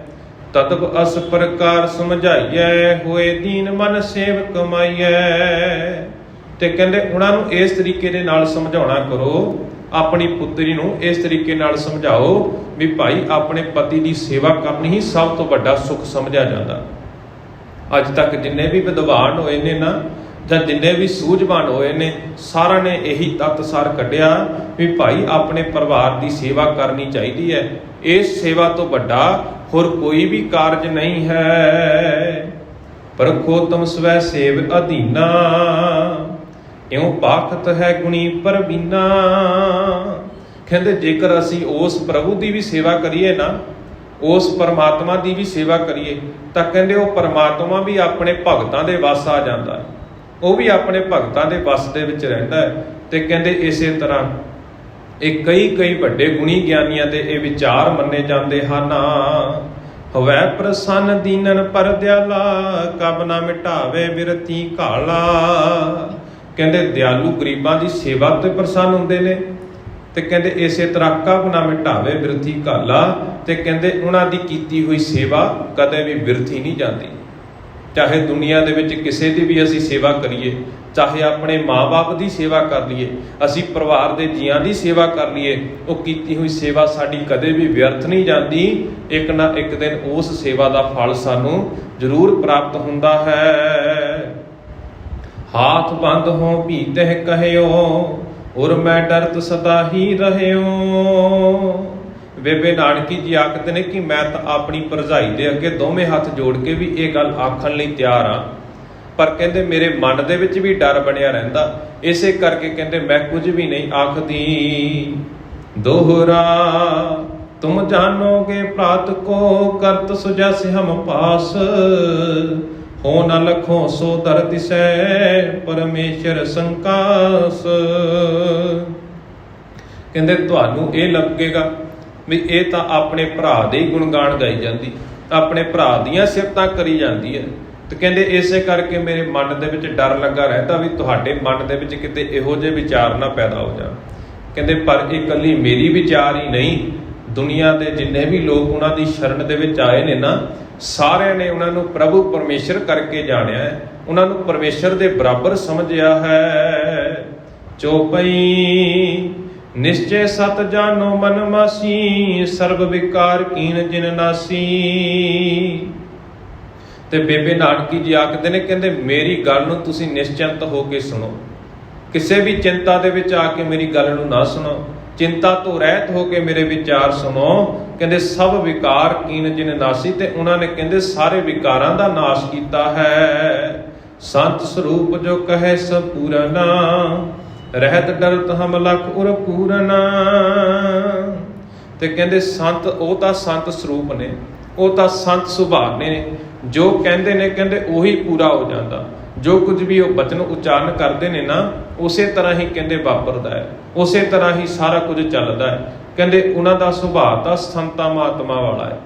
ਤਤਬ ਅਸ ਪ੍ਰਕਾਰ ਸਮਝਾਈਐ, ਹੋਏ ਦੀਨ ਮਨ ਸੇਵ ਕਮਾਈਐ। ਤੇ ਕਹਿੰਦੇ ਉਹਨਾਂ ਨੂੰ ਇਸ ਤਰੀਕੇ ਦੇ ਨਾਲ ਸਮਝਾਉਣਾ ਕਰੋ, ਆਪਣੀ ਪੁੱਤਰੀ ਨੂੰ ਇਸ ਤਰੀਕੇ ਨਾਲ ਸਮਝਾਓ ਵੀ ਭਾਈ ਆਪਣੇ ਪਤੀ ਦੀ ਸੇਵਾ ਕਰਨੀ ਹੀ ਸਭ ਤੋਂ ਵੱਡਾ ਸੁੱਖ ਸਮਝਿਆ ਜਾਂਦਾ। ਅੱਜ ਤੱਕ ਜਿੰਨੇ ਵੀ ਵਿਦਵਾਨ ਹੋਏ ਨੇ ਨਾ, ਜਾਂ ਜਿੰਨੇ ਵੀ ਸੂਝਵਾਨ ਹੋਏ ਨੇ, ਸਾਰਿਆਂ ਨੇ ਇਹੀ ਤੱਤ ਸਾਰ ਕੱਢਿਆ ਵੀ ਭਾਈ ਆਪਣੇ ਪਰਿਵਾਰ ਦੀ ਸੇਵਾ ਕਰਨੀ ਚਾਹੀਦੀ ਹੈ। ਇਸ ਸੇਵਾ ਤੋਂ ਵੱਡਾ ਹੋਰ ਕੋਈ ਵੀ ਕਾਰਜ ਨਹੀਂ ਹੈ। ਪਰਖੋਤਮ ਸਵੈ ਸੇਵ ਅਧੀਨਾ, ਇਉਂ ਪਾਖਤ ਹੈ ਗੁਣੀ ਪਰਬੀਨਾ। ਕਹਿੰਦੇ ਜੇਕਰ ਅਸੀਂ ਉਸ ਪ੍ਰਭੂ ਦੀ ਵੀ ਸੇਵਾ ਕਰੀਏ ਨਾ, ਉਸ ਪਰਮਾਤਮਾ ਦੀ ਵੀ ਸੇਵਾ ਕਰੀਏ, ਤਾਂ ਕਹਿੰਦੇ ਉਹ ਪਰਮਾਤਮਾ ਵੀ ਆਪਣੇ ਭਗਤਾਂ ਦੇ ਵੱਸ ਆ ਜਾਂਦਾ ਹੈ, ਉਹ ਵੀ ਆਪਣੇ ਭਗਤਾਂ ਦੇ ਵੱਸ ਦੇ ਵਿੱਚ ਰਹਿੰਦਾ ਹੈ। ਤੇ ਕਹਿੰਦੇ ਇਸੇ ਤਰ੍ਹਾਂ ਇਹ ਕਈ ਵੱਡੇ ਗੁਣੀ ਗਿਆਨੀਆਂ ਦੇ ਇਹ ਵਿਚਾਰ ਮੰਨੇ ਜਾਂਦੇ ਹਨ। ਹਵੈ ਪ੍ਰਸੰਨ ਦੀਨਨ ਪਰ ਦਿਆਲਾ, ਕਬ ਨਾ ਮਿਟਾਵੇ ਬਿਰਤੀ ਘਾਲਾ। ਕਹਿੰਦੇ ਦਿਆਲੂ ਗਰੀਬਾਂ ਦੀ ਸੇਵਾ ਤੇ ਪ੍ਰਸੰਨ ਹੁੰਦੇ ਨੇ, ਤੇ ਕਹਿੰਦੇ ਇਸੇ ਤਰ੍ਹਾਂ ਕਬ ਨਾ ਮਿਟਾਵੇ ਬਿਰਤੀ ਘਾਲਾ। ਤੇ ਕਹਿੰਦੇ ਉਹਨਾਂ ਦੀ ਕੀਤੀ ਹੋਈ ਸੇਵਾ ਕਦੇ ਵੀ ਬਿਰਥੀ ਨਹੀਂ ਜਾਂਦੀ। ਚਾਹੇ ਦੁਨੀਆ ਦੇ ਵਿੱਚ ਕਿਸੇ ਦੀ ਵੀ ਅਸੀਂ ਸੇਵਾ ਕਰੀਏ, ਚਾਹੇ ਆਪਣੇ ਮਾਂ-ਬਾਪ ਦੀ ਸੇਵਾ ਕਰ ਲਈਏ, ਅਸੀਂ ਪਰਿਵਾਰ ਦੇ ਜੀਆਂ ਦੀ ਸੇਵਾ ਕਰ ਲਈਏ, ਉਹ ਕੀਤੀ ਹੋਈ ਸੇਵਾ ਸਾਡੀ ਕਦੇ ਵੀ ਵਿਅਰਥ ਨਹੀਂ ਜਾਂਦੀ। ਇੱਕ ਨਾ ਇੱਕ ਦਿਨ ਉਸ ਸੇਵਾ ਦਾ ਫਲ ਸਾਨੂੰ ਜ਼ਰੂਰ ਪ੍ਰਾਪਤ ਹੁੰਦਾ ਹੈ। ਹਾਥ ਬੰਦ ਹੋ ਭੀਤਹਿ ਕਹਿਓ, ਉਰ ਮੈਂ ਡਰਤ ਸਦਾ ਹੀ ਰਹਿਓ। ਬੇਬੇ ਨਾਨਕੀ ਜੀ ਆਖਦੇ ਨੇ ਕਿ ਮੈਂ ਤਾਂ ਆਪਣੀ ਭਰਜਾਈ ਦੇ ਅੱਗੇ ਦੋਵੇਂ ਹੱਥ ਜੋੜ ਕੇ ਵੀ ਇਹ ਗੱਲ ਆਖਣ ਲਈ ਤਿਆਰ ਹਾਂ, ਪਰ ਕਹਿੰਦੇ ਮੇਰੇ ਮਨ ਦੇ ਵਿੱਚ ਵੀ ਡਰ ਬਣਿਆ ਰਹਿੰਦਾ, ਇਸੇ ਕਰਕੇ ਕਹਿੰਦੇ ਮੈਂ ਕੁਝ ਵੀ ਨਹੀਂ ਆਖਦੀ। ਦੋਹਰਾ ਤੁਮ ਜਾਨੋਗੇ ਪ੍ਰਾਤ ਕੋ, ਕਰਤ ਸੁਜਸ ਹਮ ਪਾਸ। ਹੋ ਨ ਲਖੋ ਸੋ ਦਰ ਦਿਸੈ, ਪਰਮੇਸ਼ਰ ਸੰਕਾਸ। ਕਹਿੰਦੇ ਤੁਹਾਨੂੰ ਇਹ ਲੱਗੇਗਾ ਵੀ ਇਹ ਤਾਂ ਆਪਣੇ ਭਰਾ ਦੇ ਹੀ ਗੁਣਗਾਨ ਗਾਈ ਜਾਂਦੀ, ਆਪਣੇ ਭਰਾ ਦੀਆਂ ਸਿਫਤਾਂ ਕਰੀ ਜਾਂਦੀ ਹੈ। ਤੇ ਕਹਿੰਦੇ ਇਸੇ ਕਰਕੇ ਮੇਰੇ ਮਨ ਦੇ ਵਿੱਚ ਡਰ ਲੱਗਾ ਰਹਿੰਦਾ ਵੀ ਤੁਹਾਡੇ ਮਨ ਦੇ ਵਿੱਚ ਕਿਤੇ ਇਹੋ ਜਿਹੇ ਵਿਚਾਰ ਨਾ ਪੈਦਾ ਹੋ ਜਾਣ। ਕਹਿੰਦੇ ਪਰ ਇਹ ਇਕੱਲੀ ਮੇਰੀ ਵਿਚਾਰ ਹੀ ਨਹੀਂ, ਦੁਨੀਆ ਦੇ ਜਿੰਨੇ ਵੀ ਲੋਕ ਉਹਨਾਂ ਦੀ ਸ਼ਰਨ ਦੇ ਵਿੱਚ ਆਏ ਨੇ ਨਾ, ਸਾਰਿਆਂ ਨੇ ਉਹਨਾਂ ਨੂੰ ਪ੍ਰਭੂ ਪਰਮੇਸ਼ਰ ਕਰਕੇ ਜਾਣਿਆ ਹੈ, ਉਹਨਾਂ ਨੂੰ ਪਰਮੇਸ਼ਰ ਦੇ ਬਰਾਬਰ ਸਮਝਿਆ ਹੈ। ਚੌਪਈ ਨਿਸ਼ਚੈ ਸਤ ਜਾਨੋ ਮਨ ਮਾਸੀ, ਸਰਬ ਵਿਕਾਰ ਕੀਨ ਜਿਨ ਨਾਸੀ। ਤੇ ਬੇਬੇ ਨਾਨਕੀ ਜੀ ਆਖਦੇ ਨੇ, ਕਹਿੰਦੇ ਮੇਰੀ ਗੱਲ ਨੂੰ ਤੁਸੀਂ ਨਿਸ਼ਚਿੰਤ ਹੋ ਕੇ ਸੁਣੋ, ਕਿਸੇ ਵੀ ਚਿੰਤਾ ਦੇ ਵਿੱਚ ਆ ਕੇ ਮੇਰੀ ਗੱਲ ਨੂੰ ਨਾ ਸੁਣੋ, ਚਿੰਤਾ ਤੋਂ ਰਹਿਤ ਹੋ ਕੇ ਮੇਰੇ ਵਿਚਾਰ ਸੁਣੋ। ਕਹਿੰਦੇ ਸਭ ਵਿਕਾਰ ਕੀਨ ਜਿਨ ਨਾਸੀ, ਤੇ ਉਹਨਾਂ ਨੇ ਕਹਿੰਦੇ ਸਾਰੇ ਵਿਕਾਰਾਂ ਦਾ ਨਾਸ਼ ਕੀਤਾ ਹੈ। ਸੰਤ ਸਰੂਪ ਜੋ ਕਹੈ ਸਭ ਪੂਰਨਾ, ਰਹਿਤ ਡਰਤ ਹਮ ਲਖ ਉਰ ਪੂਰਨਾ। ਤੇ ਕਹਿੰਦੇ ਸੰਤ ਉਹ ਤਾਂ ਸੰਤ ਸਰੂਪ ਨੇ, ਉਹ ਤਾਂ ਸੰਤ ਸੁਭਾਅ ਨੇ, ਜੋ ਕਹਿੰਦੇ ਨੇ ਕਹਿੰਦੇ ਉਹੀ ਪੂਰਾ ਹੋ ਜਾਂਦਾ। ਜੋ ਕੁਝ ਵੀ ਉਹ ਬਚਨ ਉਚਾਰਨ ਕਰਦੇ ਨੇ ਨਾ, ਉਸੇ ਤਰ੍ਹਾਂ ਹੀ ਕਹਿੰਦੇ ਵਾਪਰਦਾ ਹੈ, ਉਸੇ ਤਰ੍ਹਾਂ ਹੀ ਸਾਰਾ ਕੁਝ ਚੱਲਦਾ ਹੈ। ਕਹਿੰਦੇ ਉਹਨਾਂ ਦਾ ਸੁਭਾਅ ਤਾਂ ਸੰਤਾਂ ਮਹਾਤਮਾ ਵਾਲਾ ਹੈ।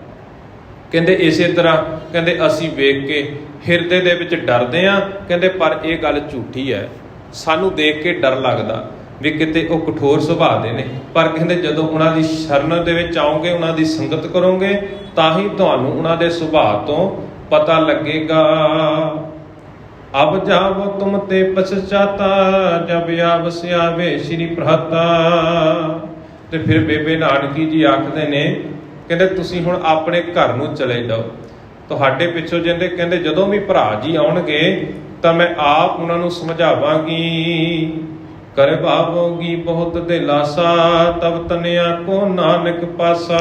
ਕਹਿੰਦੇ ਇਸੇ ਤਰ੍ਹਾਂ ਕਹਿੰਦੇ ਅਸੀਂ ਵੇਖ ਕੇ ਹਿਰਦੇ ਦੇ ਵਿੱਚ ਡਰਦੇ ਹਾਂ, ਕਹਿੰਦੇ ਪਰ ਇਹ ਗੱਲ ਝੂਠੀ ਹੈ। ਸਾਨੂੰ ਦੇਖ ਕੇ ਡਰ ਲੱਗਦਾ ਵੀ ਕਿਤੇ ਉਹ ਕਠੋਰ ਸੁਭਾਅ ਦੇ ਨੇ, ਪਰ ਕਹਿੰਦੇ ਜਦੋਂ ਉਹਨਾਂ ਦੀ ਸ਼ਰਨ ਦੇ ਵਿੱਚ ਆਓਗੇ, ਉਹਨਾਂ ਦੀ ਸੰਗਤ ਕਰੋਗੇ, ਤਾਂ ਹੀ ਤੁਹਾਨੂੰ ਉਹਨਾਂ ਦੇ ਸੁਭਾਅ ਤੋਂ ਪਤਾ ਲੱਗੇਗਾ। ਅਬ ਜਾਵੋ ਤੁਮ ਤੇ ਪਛਤਾਤਾ, ਜਬ ਆਵਸ ਆਵੇ ਸ਼੍ਰੀ ਭਰਾਤਾ। ਤੇ ਫਿਰ ਬੇਬੇ ਨਾਨਕੀ ਜੀ ਆਖਦੇ ਨੇ, ਕਹਿੰਦੇ ਤੁਸੀਂ ਹੁਣ ਆਪਣੇ ਘਰ ਨੂੰ ਚਲੇ ਜਾਓ, ਤੁਹਾਡੇ ਪਿੱਛੋਂ ਜਿੰਦੇ ਕਹਿੰਦੇ ਜਦੋਂ ਵੀ ਭਰਾ ਜੀ ਆਉਣਗੇ ਤਾਂ ਮੈਂ ਆਪ ਉਹਨਾਂ ਨੂੰ ਸਮਝਾਵਾਂਗੀ। ਕਰ ਭਾਵੋਗੀ ਬਹੁਤ ਦਿਲਾਸਾ, ਤਬ ਤਨਿਆ ਕੋ ਨਾਨਕ ਪਾਸਾ।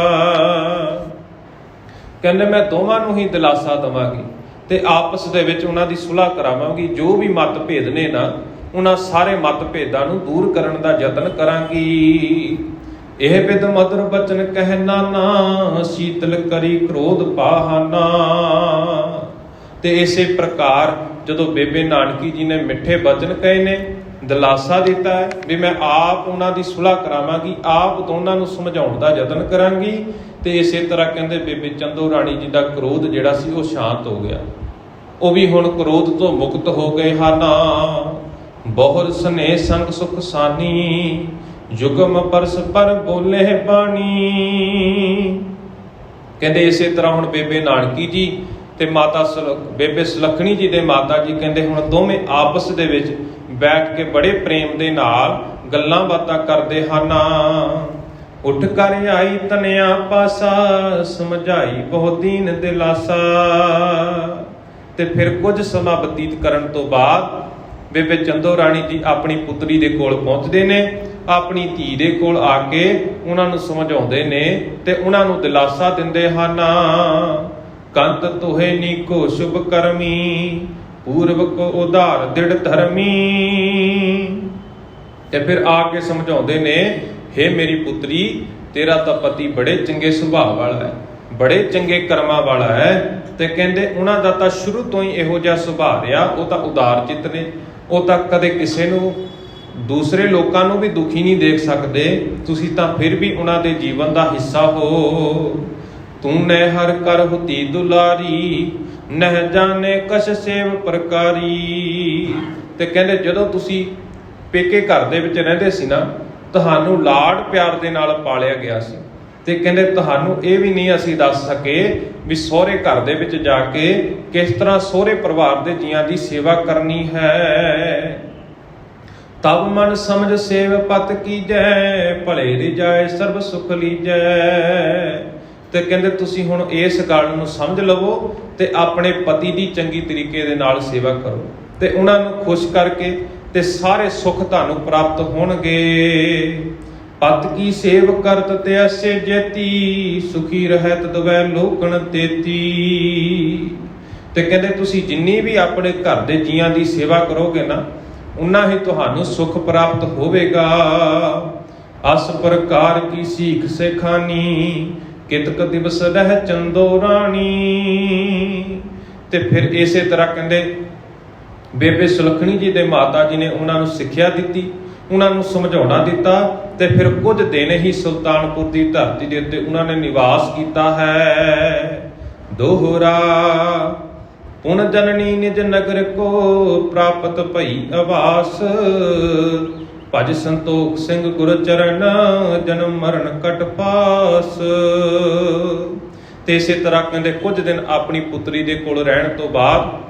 ਕਹਿੰਦੇ ਮੈਂ ਦੋਵਾਂ ਨੂੰ ਹੀ ਦਿਲਾਸਾ ਦੇਵਾਂਗੀ ਤੇ ਆਪਸ ਦੇ ਵਿੱਚ ਉਹਨਾਂ ਦੀ ਸੁਲ੍ਹਾ ਕਰਾਵਾਂਗੀ। ਜੋ ਵੀ ਮਤਭੇਦ ਨੇ ਨਾ, ਉਹਨਾਂ ਸਾਰੇ ਮਤਭੇਦਾਂ ਨੂੰ ਦੂਰ ਕਰਨ ਦਾ ਯਤਨ ਕਰਾਂਗੀ। ਇਹ ਬਿਦ ਮਧੁਰ ਬਚਨ ਕਹਿ ਨਾਨਾ, ਸ਼ੀਤਲ ਕਰੀ ਕ੍ਰੋਧ ਪਾਹਾਨਾ। ਤੇ ਇਸੇ ਪ੍ਰਕਾਰ ਜਦੋਂ ਬੇਬੇ ਨਾਨਕੀ ਜੀ ਨੇ ਮਿੱਠੇ ਬਚਨ ਕਹੇ ਨੇ, ਦਿਲਾਸਾ ਦਿੱਤਾ ਹੈ ਵੀ ਮੈਂ ਆਪ ਉਹਨਾਂ ਦੀ ਸੁਲ੍ਹਾ ਕਰਾਵਾਂਗੀ, ਆਪ ਦੋਨਾਂ ਨੂੰ ਸਮਝਾਉਣ ਦਾ ਯਤਨ ਕਰਾਂਗੀ। ਤੇ ਇਸੇ ਤਰ੍ਹਾਂ ਕਹਿੰਦੇ ਬੇਬੇ ਚੰਦੋ ਰਾਣੀ ਜੀ ਦਾ ਕ੍ਰੋਧ ਜਿਹੜਾ ਸੀ ਉਹ ਸ਼ਾਂਤ ਹੋ ਗਿਆ। ਉਹ ਵੀ ਹੁਣ ਕ੍ਰੋਧ ਤੋਂ ਮੁਕਤ ਹੋ ਗਏ ਹਨ। ਬਹੁਰ ਸਨੇਹ ਸੰਗ ਸੁਖ ਸਾਨੀ, ਯੁਗਮ ਪਰਸ ਪਰ ਬੋਲੇ ਬਾਣੀ। ਕਹਿੰਦੇ ਇਸੇ ਤਰ੍ਹਾਂ ਹੁਣ ਬੇਬੇ ਨਾਨਕੀ ਜੀ ਤੇ ਮਾਤਾ ਬੇਬੇ ਸੁਲੱਖਣੀ ਜੀ ਦੇ ਮਾਤਾ ਜੀ ਕਹਿੰਦੇ ਹੁਣ ਦੋਵੇਂ ਆਪਸ ਦੇ ਵਿੱਚ ਬੈਠ ਕੇ ਬੜੇ ਪ੍ਰੇਮ ਦੇ ਨਾਲ ਗੱਲਾਂ ਬਾਤਾਂ ਕਰਦੇ ਹਨ। ਉੱਠ ਕਰ ਆਈ ਤਨਿਆ ਪਾਸਾ, ਸਮਝਾਈ ਬਹੁ ਦੀਨ ਦਿਲਾਸਾ। ਤੇ ਫਿਰ ਕੁਝ ਸਮਾਂ ਬਤੀਤ ਕਰਨ ਤੋਂ ਬਾਅਦ ਬੇਬੇ ਚੰਦੋ ਰਾਣੀ ਜੀ ਆਪਣੀ ਪੁੱਤਰੀ ਦੇ ਕੋਲ ਪਹੁੰਚਦੇ ਨੇ, ਆਪਣੀ ਧੀ ਦੇ ਕੋਲ ਆ ਕੇ ਉਹਨਾਂ ਨੂੰ ਸਮਝਾਉਂਦੇ ਨੇ ਤੇ ਉਹਨਾਂ ਨੂੰ ਦਿਲਾਸਾ ਦਿੰਦੇ ਹਨ। ਕੰਤ ਤੋਹੇ ਨੀਕੋ ਸ਼ੁਭ ਕਰਮੀ, ਪੂਰਵ ਕੋ ਉਧਾਰ ਦ੍ਰਿੜ ਧਰਮੀ। ਤੇ ਫਿਰ ਆ ਕੇ ਸਮਝਾਉਂਦੇ ਨੇ, ਹੇ ਮੇਰੀ ਪੁੱਤਰੀ, ਤੇਰਾ ਤਾਂ ਪਤੀ ਬੜੇ ਚੰਗੇ ਸੁਭਾਅ ਵਾਲਾ ਹੈ, ਬੜੇ ਚੰਗੇ ਕਰਮਾਂ ਵਾਲਾ ਹੈ। ਤੇ ਕਹਿੰਦੇ ਉਹਨਾਂ ਦਾ ਤਾਂ ਸ਼ੁਰੂ ਤੋਂ ਹੀ ਇਹੋ ਜਿਹਾ ਸੁਭਾਅ ਰਿਹਾ, ਉਹ ਤਾਂ ਉਦਾਰ ਚਿੱਤ ਨੇ, ਉਹ ਤਾਂ ਕਦੇ ਕਿਸੇ ਨੂੰ ਦੂਸਰੇ ਲੋਕਾਂ ਨੂੰ ਵੀ ਦੁਖੀ ਨਹੀਂ ਦੇਖ ਸਕਦੇ। ਤੁਸੀਂ ਤਾਂ ਫਿਰ ਵੀ ਉਹਨਾਂ ਦੇ ਜੀਵਨ ਦਾ ਹਿੱਸਾ ਹੋ। ਤੂੰ ਨੇ ਹਰ ਕਰ ਹੁਤੀ ਦੁਲਾਰੀ, ਨਹਿ ਜਾਣੇ ਕਛ ਸੇਵ ਪ੍ਰਕਾਰੀ। ਤੇ ਕਹਿੰਦੇ ਜਦੋਂ ਤੁਸੀਂ ਪੇਕੇ ਘਰ ਦੇ ਵਿੱਚ ਰਹਿੰਦੇ ਸੀ ਨਾ, ਤੁਹਾਨੂੰ ਲਾਡ ਪਿਆਰ ਦੇ ਨਾਲ ਪਾਲਿਆ ਗਿਆ ਸੀ। ਤੇ ਕਹਿੰਦੇ ਤੁਹਾਨੂੰ ਇਹ ਵੀ ਨਹੀਂ ਅਸੀਂ ਦੱਸ ਸਕੇ ਵੀ ਸਹੁਰੇ ਘਰ ਦੇ ਵਿੱਚ ਜਾ ਕੇ ਕਿਸ ਤਰ੍ਹਾਂ ਸਹੁਰੇ ਪਰਿਵਾਰ ਦੇ ਜੀਆਂ ਦੀ ਸੇਵਾ ਕਰਨੀ ਹੈ। ਤਬ ਮਨ ਸਮਝ ਸੇਵ ਪਤ ਕੀਜੈ, ਭਲੇ ਰਿਜਾਏ ਸਰਬ ਸੁਖ ਲੀਜੈ। ਤੇ ਕਹਿੰਦੇ ਤੁਸੀਂ ਹੁਣ ਇਸ ਗੱਲ ਨੂੰ ਸਮਝ ਲਵੋ ਤੇ ਆਪਣੇ ਪਤੀ ਦੀ ਚੰਗੀ ਤਰੀਕੇ ਦੇ ਨਾਲ ਸੇਵਾ ਕਰੋ ਤੇ ਉਹਨਾਂ ਨੂੰ ਖੁਸ਼ ਕਰਕੇ ਤੇ ਸਾਰੇ ਸੁੱਖ ਤੁਹਾਨੂੰ ਪ੍ਰਾਪਤ ਹੋਣਗੇ। ਪਤ ਕੀ ਸੇਵ ਕਰਤ ਤੇ ਅਸੇ ਜੇਤੀ, ਸੁਖੀ ਰਹਿਤ ਦਵੈ ਲੋਕਣ ਤੇਤੀ। ਤੇ ਕਹਿੰਦੇ ਤੁਸੀਂ ਜਿੰਨੀ ਵੀ ਆਪਣੇ ਘਰ ਦੇ ਜੀਆਂ ਦੀ ਸੇਵਾ ਕਰੋਗੇ ਨਾ, ਉਨਾ ਹੀ ਤੁਹਾਨੂੰ ਸੁਖ ਪ੍ਰਾਪਤ ਹੋਵੇਗਾ। ਅਸ ਪ੍ਰਕਾਰ ਕੀ ਸੀਖ ਸਿਖਾਨੀ, ਕਿਤਕ ਦਿਵਸ ਰਹਿ ਚੰਦੋ ਰਾਣੀ। ਤੇ ਫਿਰ ਇਸੇ ਤਰ੍ਹਾਂ ਕਹਿੰਦੇ ਬੇਬੇ ਸੁਲੱਖਣੀ ਜੀ ਦੇ ਮਾਤਾ ਜੀ ਨੇ ਉਹਨਾਂ ਨੂੰ ਸਿੱਖਿਆ ਦਿੱਤੀ, ਉਹਨਾਂ ਨੂੰ ਸਮਝਾਉਣਾ ਦਿੱਤਾ। ਤੇ ਫਿਰ ਕੁਝ ਦਿਨ ਹੀ ਸੁਲਤਾਨਪੁਰ ਦੀ ਧਰਤੀ ਦੇ ਉੱਤੇ ਉਹਨਾਂ ਨੇ ਨਿਵਾਸ ਕੀਤਾ ਹੈ। ਦੋਹਰਾ ਪੁਨ ਜਨਨੀ ਨਿਜ ਨਗਰ ਕੋ, ਪ੍ਰਾਪਤ ਭਈ ਆਵਾਸ। ਭਜ ਸੰਤੋਖ ਸਿੰਘ ਗੁਰ ਚਰਨ, ਜਨਮ ਮਰਨ ਕਟ ਪਾਸ। ਤੇ ਇਸੇ ਤਰ੍ਹਾਂ ਕਹਿੰਦੇ ਕੁਝ ਦਿਨ ਆਪਣੀ ਪੁੱਤਰੀ ਦੇ ਕੋਲ ਰਹਿਣ ਤੋਂ ਬਾਅਦ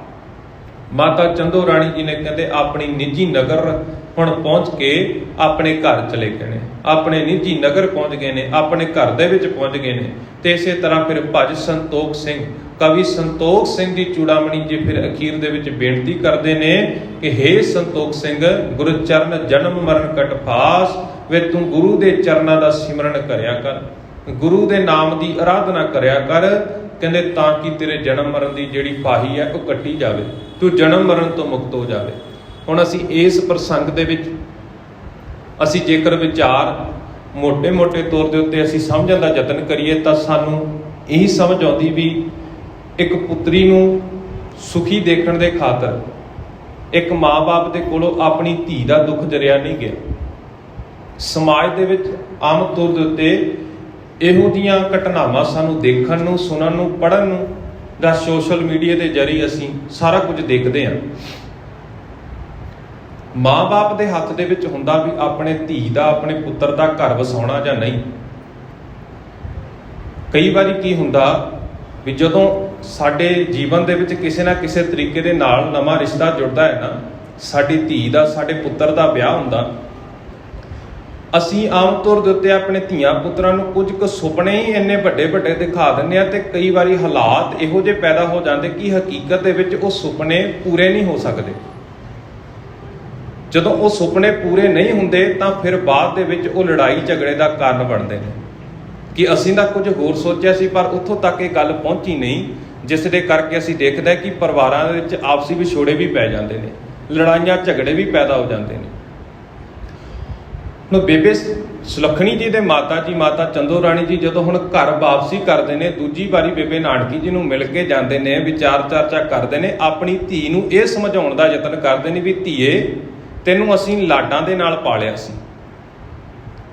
ਮਾਤਾ ਚੰਦੋ ਰਾਣੀ ਜੀ ਨੇ ਕਹਿੰਦੇ ਆਪਣੀ ਨਿੱਜੀ ਨਗਰ ਹੁਣ ਪਹੁੰਚ ਕੇ ਆਪਣੇ ਘਰ ਚਲੇ ਗਏ ਨੇ, ਆਪਣੇ ਨਿੱਜੀ ਨਗਰ ਪਹੁੰਚ ਗਏ ਨੇ, ਆਪਣੇ ਘਰ ਦੇ ਵਿੱਚ ਪਹੁੰਚ ਗਏ ਨੇ। ਤੇ ਇਸੇ ਤਰ੍ਹਾਂ ਫਿਰ ਭਜ ਸੰਤੋਖ ਸਿੰਘ, ਕਵੀ ਸੰਤੋਖ ਸਿੰਘ ਦੀ ਚੂੜਾਮਣੀ ਜੀ ਫਿਰ ਅਖੀਰ ਦੇ ਵਿੱਚ ਬੇਨਤੀ ਕਰਦੇ ਨੇ ਕਿ ਹੇ ਸੰਤੋਖ ਸਿੰਘ, ਗੁਰੂ ਚਰਨ ਜਨਮ ਮਰਨ ਕਟ ਫਾਸ। ਵੇ ਤੂੰ ਗੁਰੂ ਦੇ ਚਰਨਾਂ ਦਾ ਸਿਮਰਨ ਕਰਿਆ ਕਰ, ਗੁਰੂ ਦੇ ਨਾਮ ਦੀ ਆਰਾਧਨਾ ਕਰਿਆ ਕਰ। ਕਹਿੰਦੇ ਤਾਂ ਕਿ ਤੇਰੇ ਜਨਮ ਮਰਨ ਦੀ ਜਿਹੜੀ ਫਾਹੀ ਹੈ ਉਹ ਕੱਟੀ ਜਾਵੇ, ਤੂੰ ਜਨਮ ਮਰਨ ਤੋਂ ਮੁਕਤ ਹੋ ਜਾਵੇ। ਹੁਣ ਅਸੀਂ ਇਸ ਪ੍ਰਸੰਗ ਦੇ ਵਿੱਚ ਅਸੀਂ ਜੇਕਰ ਵਿਚਾਰ ਮੋਟੇ ਤੌਰ ਦੇ ਉੱਤੇ ਅਸੀਂ ਸਮਝਣ ਦਾ ਯਤਨ ਕਰੀਏ ਤਾਂ ਸਾਨੂੰ ਇਹੀ ਸਮਝ ਆਉਂਦੀ ਵੀ ਇੱਕ ਪੁੱਤਰੀ ਨੂੰ ਸੁਖੀ ਦੇਖਣ ਦੇ ਖਾਤਰ ਇੱਕ ਮਾਂ-ਬਾਪ ਦੇ ਕੋਲੋਂ ਆਪਣੀ ਧੀ ਦਾ ਦੁੱਖ ਜਰਿਆ ਨਹੀਂ ਗਿਆ। ਸਮਾਜ ਦੇ ਵਿੱਚ ਆਮ ਤੌਰ ਦੇ ਉੱਤੇ ਇਹੋ ਜਿਹੀਆਂ ਘਟਨਾਵਾਂ ਸਾਨੂੰ ਦੇਖਣ ਨੂੰ, ਸੁਣਨ ਨੂੰ, ਪੜ੍ਹਨ ਨੂੰ ਜਾਂ ਸੋਸ਼ਲ ਮੀਡੀਆ ਦੇ ਜ਼ਰੀਏ ਅਸੀਂ ਸਾਰਾ ਕੁਝ ਦੇਖਦੇ ਹਾਂ। ਮਾਂ-ਬਾਪ ਦੇ ਹੱਥ ਦੇ ਵਿੱਚ ਹੁੰਦਾ ਵੀ ਆਪਣੇ ਧੀ ਦਾ, ਆਪਣੇ ਪੁੱਤਰ ਦਾ ਘਰ ਵਸਾਉਣਾ ਜਾਂ ਨਹੀਂ। ਕਈ ਵਾਰੀ ਕੀ ਹੁੰਦਾ ਵੀ ਜਦੋਂ ਸਾਡੇ ਜੀਵਨ ਦੇ ਵਿੱਚ ਕਿਸੇ ਨਾ ਕਿਸੇ ਤਰੀਕੇ ਦੇ ਨਾਲ ਨਵਾਂ ਰਿਸ਼ਤਾ ਜੁੜਦਾ ਹੈ ਨਾ, ਸਾਡੀ ਧੀ ਦਾ, ਸਾਡੇ ਪੁੱਤਰ ਦਾ ਵਿਆਹ ਹੁੰਦਾ, ਅਸੀਂ ਆਮ ਤੌਰ ਦੇ ਉੱਤੇ ਆਪਣੇ ਧੀਆਂ ਪੁੱਤਰਾਂ ਨੂੰ ਕੁਝ ਕੁ ਸੁਪਨੇ ਹੀ ਇੰਨੇ ਵੱਡੇ ਦਿਖਾ ਦਿੰਦੇ ਆ ਤੇ ਕਈ ਵਾਰੀ ਹਾਲਾਤ ਇਹੋ ਜਿਹੇ ਪੈਦਾ ਹੋ ਜਾਂਦੇ ਕਿ ਹਕੀਕਤ ਦੇ ਵਿੱਚ ਉਹ ਸੁਪਨੇ ਪੂਰੇ ਨਹੀਂ ਹੋ ਸਕਦੇ। ਜਦੋਂ ਉਹ ਸੁਪਨੇ ਪੂਰੇ ਨਹੀਂ ਹੁੰਦੇ ਤਾਂ ਫਿਰ ਬਾਅਦ ਦੇ ਵਿੱਚ ਉਹ ਲੜਾਈ ਝਗੜੇ ਦਾ ਕਾਰਨ ਬਣਦੇ ਨੇ ਕਿ ਅਸੀਂ ਤਾਂ ਕੁਝ ਹੋਰ ਸੋਚਿਆ ਸੀ ਪਰ ਉੱਥੋਂ ਤੱਕ ਇਹ ਗੱਲ ਪਹੁੰਚੀ ਨਹੀਂ, ਜਿਸ ਦੇ ਕਰਕੇ ਅਸੀਂ ਦੇਖਦੇ ਕਿ ਪਰਿਵਾਰਾਂ ਦੇ ਵਿੱਚ ਆਪਸੀ ਵਿਛੋੜੇ ਵੀ ਪੈ ਜਾਂਦੇ ਨੇ, ਲੜਾਈਆਂ ਝਗੜੇ ਵੀ ਪੈਦਾ ਹੋ ਜਾਂਦੇ ਨੇ। ਬੇਬੇ ਸੁਲੱਖਣੀ ਜੀ ਦੇ ਮਾਤਾ ਜੀ, ਮਾਤਾ ਚੰਦੋ ਰਾਣੀ ਜੀ ਜਦੋਂ ਹੁਣ ਘਰ ਵਾਪਸੀ ਕਰਦੇ ਨੇ, ਦੂਜੀ ਵਾਰੀ ਬੇਬੇ ਨਾਨਕੀ ਜੀ ਨੂੰ ਮਿਲ ਕੇ ਜਾਂਦੇ ਨੇ, ਵਿਚਾਰ ਚਰਚਾ ਕਰਦੇ ਨੇ, ਆਪਣੀ ਧੀ ਨੂੰ ਇਹ ਸਮਝਾਉਣ ਦਾ ਯਤਨ ਕਰਦੇ ਨੇ ਵੀ ਧੀਏ, ਤੈਨੂੰ ਅਸੀਂ ਲਾਡਾਂ ਦੇ ਨਾਲ ਪਾਲਿਆ ਸੀ,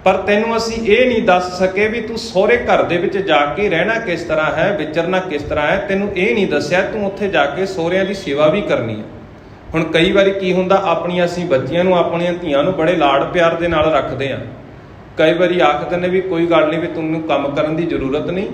ਪਰ ਤੈਨੂੰ ਅਸੀਂ ਇਹ ਨਹੀਂ ਦੱਸ ਸਕੇ ਵੀ ਤੂੰ ਸਹੁਰੇ ਘਰ ਦੇ ਵਿੱਚ ਜਾ ਕੇ ਰਹਿਣਾ ਕਿਸ ਤਰ੍ਹਾਂ ਹੈ, ਵਿਚਰਨਾ ਕਿਸ ਤਰ੍ਹਾਂ ਹੈ। ਤੈਨੂੰ ਇਹ ਨਹੀਂ ਦੱਸਿਆ ਤੂੰ ਉੱਥੇ ਜਾ ਕੇ ਸਹੁਰਿਆਂ ਦੀ ਸੇਵਾ ਵੀ ਕਰਨੀ ਹੈ। ਹੁਣ ਕਈ ਵਾਰੀ ਕੀ ਹੁੰਦਾ, ਆਪਣੀਆਂ ਅਸੀਂ ਬੱਚਿਆਂ ਨੂੰ, ਆਪਣੀਆਂ ਧੀਆਂ ਨੂੰ ਬੜੇ ਲਾਡ ਪਿਆਰ ਦੇ ਨਾਲ ਰੱਖਦੇ ਹਾਂ। ਕਈ ਵਾਰੀ ਆਖਦੇ ਨੇ ਵੀ ਕੋਈ ਗੱਲ ਨਹੀਂ, ਵੀ ਤੁਹਾਨੂੰ ਕੰਮ ਕਰਨ ਦੀ ਜ਼ਰੂਰਤ ਨਹੀਂ,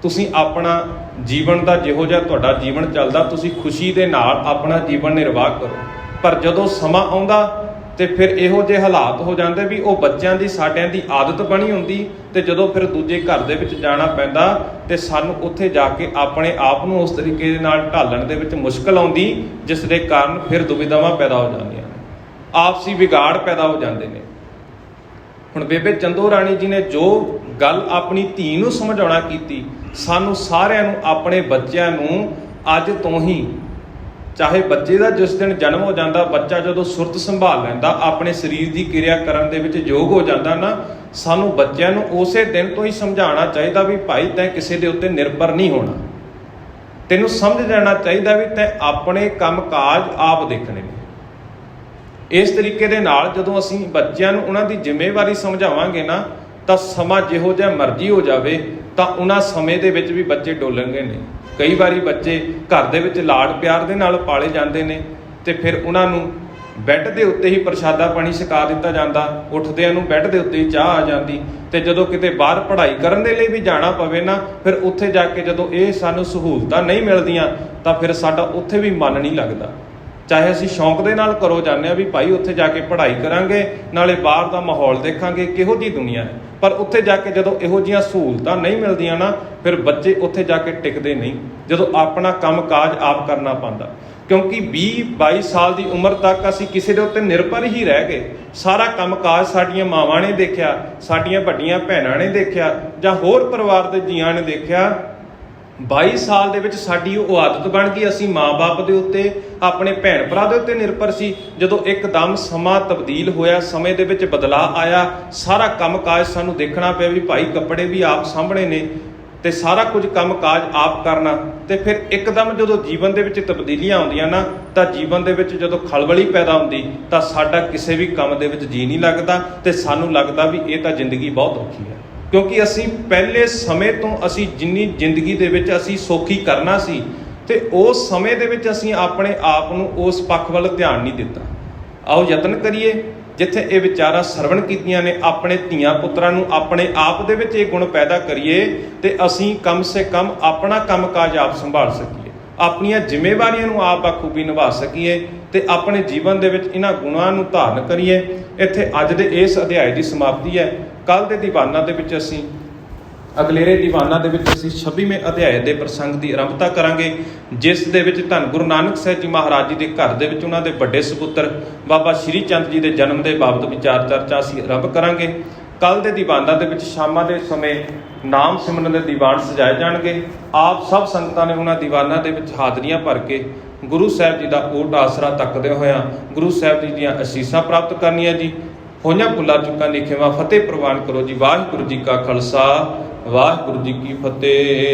ਤੁਸੀਂ ਆਪਣਾ ਜੀਵਨ ਦਾ ਜਿਹੋ ਜਿਹਾ ਤੁਹਾਡਾ ਜੀਵਨ ਚੱਲਦਾ, ਤੁਸੀਂ ਖੁਸ਼ੀ ਦੇ ਨਾਲ ਆਪਣਾ ਜੀਵਨ ਨਿਰਵਾਹ ਕਰੋ। ਪਰ ਜਦੋਂ ਸਮਾਂ ਆਉਂਦਾ ਤੇ ਫਿਰ ਇਹੋ ਜਿਹੇ ਹਾਲਾਤ ਹੋ ਜਾਂਦੇ ਵੀ ਉਹ ਬੱਚਿਆਂ ਦੀ, ਸਾਡਿਆਂ ਦੀ ਆਦਤ ਬਣੀ ਹੁੰਦੀ, ਤੇ ਜਦੋਂ ਫਿਰ ਦੂਜੇ ਘਰ ਦੇ ਵਿੱਚ ਜਾਣਾ ਪੈਂਦਾ ਤੇ ਸਾਨੂੰ ਉੱਥੇ ਜਾ ਕੇ ਆਪਣੇ ਆਪ ਨੂੰ ਉਸ ਤਰੀਕੇ ਦੇ ਨਾਲ ਢਾਲਣ ਦੇ ਵਿੱਚ ਮੁਸ਼ਕਲ ਆਉਂਦੀ, ਜਿਸ ਦੇ ਕਾਰਨ ਫਿਰ ਦੁਵਿਧਾਵਾਂ ਪੈਦਾ ਹੋ ਜਾਂਦੀਆਂ ਨੇ, ਆਪਸੀ ਵਿਗਾੜ ਪੈਦਾ ਹੋ ਜਾਂਦੇ ਨੇ। ਹੁਣ ਬੇਬੇ ਚੰਦੋ ਰਾਣੀ ਜੀ ਨੇ ਜੋ ਗੱਲ ਆਪਣੀ ਧੀ ਨੂੰ ਸਮਝਾਉਣਾ ਕੀਤੀ, ਸਾਨੂੰ ਸਾਰਿਆਂ ਨੂੰ, ਆਪਣੇ ਬੱਚਿਆਂ ਨੂੰ ਅੱਜ ਤੋਂ ਹੀ, ਚਾਹੇ ਬੱਚੇ ਦਾ ਜਿਸ ਦਿਨ ਜਨਮ ਹੋ ਜਾਂਦਾ, ਬੱਚਾ ਜਦੋਂ ਸੁਰਤ ਸੰਭਾਲ ਲੈਂਦਾ, ਆਪਣੇ ਸਰੀਰ ਦੀ ਕਿਰਿਆ ਕਰਨ ਦੇ ਵਿੱਚ ਯੋਗ ਹੋ ਜਾਂਦਾ ਨਾ, ਸਾਨੂੰ ਬੱਚਿਆਂ ਨੂੰ ਉਸੇ ਦਿਨ ਤੋਂ ਹੀ ਸਮਝਾਉਣਾ ਚਾਹੀਦਾ ਵੀ ਭਾਈ ਤੈਂ ਕਿਸੇ ਦੇ ਉੱਤੇ ਨਿਰਭਰ ਨਹੀਂ ਹੋਣਾ। ਤੈਨੂੰ ਸਮਝ ਲੈਣਾ ਚਾਹੀਦਾ ਵੀ ਤੈਂ ਆਪਣੇ ਕੰਮ ਕਾਜ ਆਪ ਦੇਖਣੇ ਨੇ। ਇਸ ਤਰੀਕੇ ਦੇ ਨਾਲ ਜਦੋਂ ਅਸੀਂ ਬੱਚਿਆਂ ਨੂੰ ਉਹਨਾਂ ਦੀ ਜ਼ਿੰਮੇਵਾਰੀ ਸਮਝਾਵਾਂਗੇ ਨਾ, ਤਾਂ ਸਮਾਂ ਜਿਹੋ ਜਿਹਾ ਮਰਜ਼ੀ ਹੋ ਜਾਵੇ, ਤਾਂ ਉਹਨਾਂ ਸਮੇਂ ਦੇ ਵਿੱਚ ਵੀ ਬੱਚੇ ਡੋਲਣਗੇ ਨਹੀਂ। ਕਈ ਵਾਰੀ ਬੱਚੇ ਘਰ ਦੇ ਵਿੱਚ ਲਾਡ ਪਿਆਰ ਦੇ ਨਾਲ ਪਾਲੇ ਜਾਂਦੇ ਨੇ, ਤੇ ਫਿਰ ਉਹਨਾਂ ਨੂੰ ਬੈੱਡ ਦੇ ਉੱਤੇ ਹੀ ਪ੍ਰਸ਼ਾਦਾ ਪਾਣੀ ਛਕਾ ਦਿੱਤਾ ਜਾਂਦਾ, ਉੱਠਦਿਆਂ ਨੂੰ ਬੈੱਡ ਦੇ ਉੱਤੇ ਹੀ ਚਾਹ ਆ ਜਾਂਦੀ। ਤੇ ਜਦੋਂ ਕਿਤੇ ਬਾਹਰ ਪੜ੍ਹਾਈ ਕਰਨ ਦੇ ਲਈ ਵੀ ਜਾਣਾ ਪਵੇ ਨਾ, ਫਿਰ ਉੱਥੇ ਜਾ ਕੇ ਜਦੋਂ ਇਹ ਸਾਨੂੰ ਸਹੂਲਤਾਂ ਨਹੀਂ ਮਿਲਦੀਆਂ, ਤਾਂ ਫਿਰ ਸਾਡਾ ਉੱਥੇ ਵੀ ਮਨ ਨਹੀਂ ਲੱਗਦਾ। ਚਾਹੇ ਅਸੀਂ ਸ਼ੌਂਕ ਦੇ ਨਾਲ ਘਰੋਂ ਜਾਂਦੇ ਹਾਂ ਵੀ ਭਾਈ ਉੱਥੇ ਜਾ ਕੇ ਪੜ੍ਹਾਈ ਕਰਾਂਗੇ, ਨਾਲੇ ਬਾਹਰ ਦਾ ਮਾਹੌਲ ਦੇਖਾਂਗੇ ਕਿਹੋ ਜਿਹੀ ਦੁਨੀਆ ਹੈ, ਪਰ ਉੱਥੇ ਜਾ ਕੇ ਜਦੋਂ ਇਹੋ ਜਿਹੀਆਂ ਸਹੂਲਤਾਂ ਨਹੀਂ ਮਿਲਦੀਆਂ ਨਾ, ਫਿਰ ਬੱਚੇ ਉੱਥੇ ਜਾ ਕੇ ਟਿਕਦੇ ਨਹੀਂ, ਜਦੋਂ ਆਪਣਾ ਕੰਮ ਕਾਜ ਆਪ ਕਰਨਾ ਪੈਂਦਾ। ਕਿਉਂਕਿ 20-22 ਸਾਲ ਦੀ ਉਮਰ ਤੱਕ ਅਸੀਂ ਕਿਸੇ ਦੇ ਉੱਤੇ ਨਿਰਭਰ ਹੀ ਰਹਿ ਗਏ। ਸਾਰਾ ਕੰਮ ਕਾਜ ਸਾਡੀਆਂ ਮਾਵਾਂ ਨੇ ਦੇਖਿਆ, ਸਾਡੀਆਂ ਵੱਡੀਆਂ ਭੈਣਾਂ ਨੇ ਦੇਖਿਆ, ਜਾਂ ਹੋਰ ਪਰਿਵਾਰ ਦੇ ਜੀਆਂ ਨੇ ਦੇਖਿਆ। 22 ਸਾਲ ਦੇ ਵਿੱਚ ਸਾਡੀ ਉਹ ਆਦਤ ਬਣ ਗਈ, ਅਸੀਂ ਮਾਂ-ਬਾਪ ਦੇ ਉੱਤੇ, ਆਪਣੇ ਭੈਣ ਭਰਾ ਦੇ ਉੱਤੇ ਨਿਰਭਰ ਸੀ। ਜਦੋਂ ਇੱਕਦਮ ਸਮਾਂ ਤਬਦੀਲ ਹੋਇਆ, ਸਮੇਂ ਦੇ ਵਿੱਚ ਬਦਲਾਅ ਆਇਆ, ਸਾਰਾ ਕੰਮ ਕਾਜ ਸਾਨੂੰ ਦੇਖਣਾ ਪਿਆ ਵੀ ਭਾਈ ਕੱਪੜੇ ਵੀ ਆਪ ਸਾਂਭਣੇ ਨੇ, ਤੇ ਸਾਰਾ ਕੁਝ ਕੰਮ ਕਾਜ ਆਪ ਕਰਨਾ। ਤੇ ਫਿਰ ਇੱਕਦਮ ਜਦੋਂ ਜੀਵਨ ਦੇ ਵਿੱਚ ਤਬਦੀਲੀਆਂ ਆਉਂਦੀਆਂ ਨਾ, ਤਾਂ ਜੀਵਨ ਦੇ ਵਿੱਚ ਜਦੋਂ ਖਲਬਲੀ ਪੈਦਾ ਹੁੰਦੀ, ਤਾਂ ਸਾਡਾ ਕਿਸੇ ਵੀ ਕੰਮ ਦੇ ਵਿੱਚ ਜੀ ਨਹੀਂ ਲੱਗਦਾ, ਤੇ ਸਾਨੂੰ ਲੱਗਦਾ ਵੀ ਇਹ ਤਾਂ ਜ਼ਿੰਦਗੀ ਬਹੁਤ ਔਖੀ ਹੈ। ਕਿਉਂਕਿ ਅਸੀਂ ਪਹਿਲੇ ਸਮੇਂ ਤੋਂ, ਅਸੀਂ ਜਿੰਨੀ ਜ਼ਿੰਦਗੀ ਦੇ ਵਿੱਚ ਅਸੀਂ ਸੌਖੀ ਕਰਨਾ ਸੀ, ਤੇ ਉਸ ਸਮੇਂ ਦੇ ਵਿੱਚ ਅਸੀਂ ਆਪਣੇ ਆਪ ਨੂੰ ਉਸ ਪੱਖ ਵੱਲ ਧਿਆਨ ਨਹੀਂ ਦਿੱਤਾ। ਆਓ ਯਤਨ ਕਰੀਏ, ਜਿੱਥੇ ਇਹ ਵਿਚਾਰਾਂ ਸਰਵਣ ਕੀਤੀਆਂ ਨੇ, ਆਪਣੇ ਧੀਆਂ ਪੁੱਤਰਾਂ ਨੂੰ ਆਪਣੇ ਆਪ ਦੇ ਵਿੱਚ ਇਹ ਗੁਣ ਪੈਦਾ ਕਰੀਏ, ਤੇ ਅਸੀਂ ਕਮ ਸੇ ਕਮ ਆਪਣਾ ਕੰਮ ਕਾਜ ਆਪ ਸੰਭਾਲ ਸਕੀਏ, ਆਪਣੀਆਂ ਜ਼ਿੰਮੇਵਾਰੀਆਂ ਨੂੰ ਆਪ ਬਖੂਬੀ ਨਿਭਾ ਸਕੀਏ, ਤੇ ਆਪਣੇ ਜੀਵਨ ਦੇ ਵਿੱਚ ਇਹਨਾਂ ਗੁਣਾਂ ਨੂੰ ਧਾਰਨ ਕਰੀਏ। ਇੱਥੇ ਅੱਜ ਦੇ ਇਸ ਅਧਿਆਇ ਦੀ ਸਮਾਪਤੀ ਹੈ। ਕੱਲ੍ਹ ਦੇ ਦੀਵਾਨਾਂ ਦੇ ਵਿੱਚ ਅਸੀਂ, ਅਗਲੇਰੇ ਦੀਵਾਨਾਂ ਦੇ ਵਿੱਚ ਅਸੀਂ 26ਵੇਂ ਅਧਿਆਇ ਦੇ ਪ੍ਰਸੰਗ ਦੀ ਆਰੰਭਤਾ ਕਰਾਂਗੇ, ਜਿਸ ਦੇ ਵਿੱਚ ਧੰਨ ਗੁਰੂ ਨਾਨਕ ਸਾਹਿਬ ਜੀ ਮਹਾਰਾਜ ਜੀ ਦੇ ਘਰ ਦੇ ਵਿੱਚ ਉਹਨਾਂ ਦੇ ਵੱਡੇ ਸਪੁੱਤਰ ਬਾਬਾ ਸ਼੍ਰੀ ਚੰਦ ਜੀ ਦੇ ਜਨਮ ਦੇ ਬਾਬਤ ਵਿਚਾਰ ਚਰਚਾ ਅਸੀਂ ਆਰੰਭ ਕਰਾਂਗੇ। ਕੱਲ੍ਹ ਦੇ ਦੀਵਾਨਾਂ ਦੇ ਵਿੱਚ ਸ਼ਾਮਾਂ ਦੇ ਸਮੇਂ ਨਾਮ ਸਿਮਰਨ ਦੇ ਦੀਵਾਨ ਸਜਾਏ ਜਾਣਗੇ। ਆਪ ਸਭ ਸੰਗਤਾਂ ਨੇ ਉਹਨਾਂ ਦੀਵਾਨਾਂ ਦੇ ਵਿੱਚ ਹਾਜ਼ਰੀਆਂ ਭਰ ਕੇ ਗੁਰੂ ਸਾਹਿਬ ਜੀ ਦਾ ਓਟ ਆਸਰਾ ਤੱਕਦੇ ਹੋਇਆਂ ਗੁਰੂ ਸਾਹਿਬ ਜੀ ਦੀਆਂ ਅਸੀਸਾਂ ਪ੍ਰਾਪਤ ਕਰਨੀਆਂ ਜੀ। ਹੋਈਆਂ ਭੁੱਲਾਂ ਚੁੱਕਾਂ ਦੀ ਖਿਮਾ ਫਤਿਹ ਪ੍ਰਵਾਨ ਕਰੋ ਜੀ। ਵਾਹਿਗੁਰੂ ਜੀ ਕਾ ਖਾਲਸਾ, ਵਾਹਿਗੁਰੂ ਜੀ ਕੀ ਫਤਿਹ।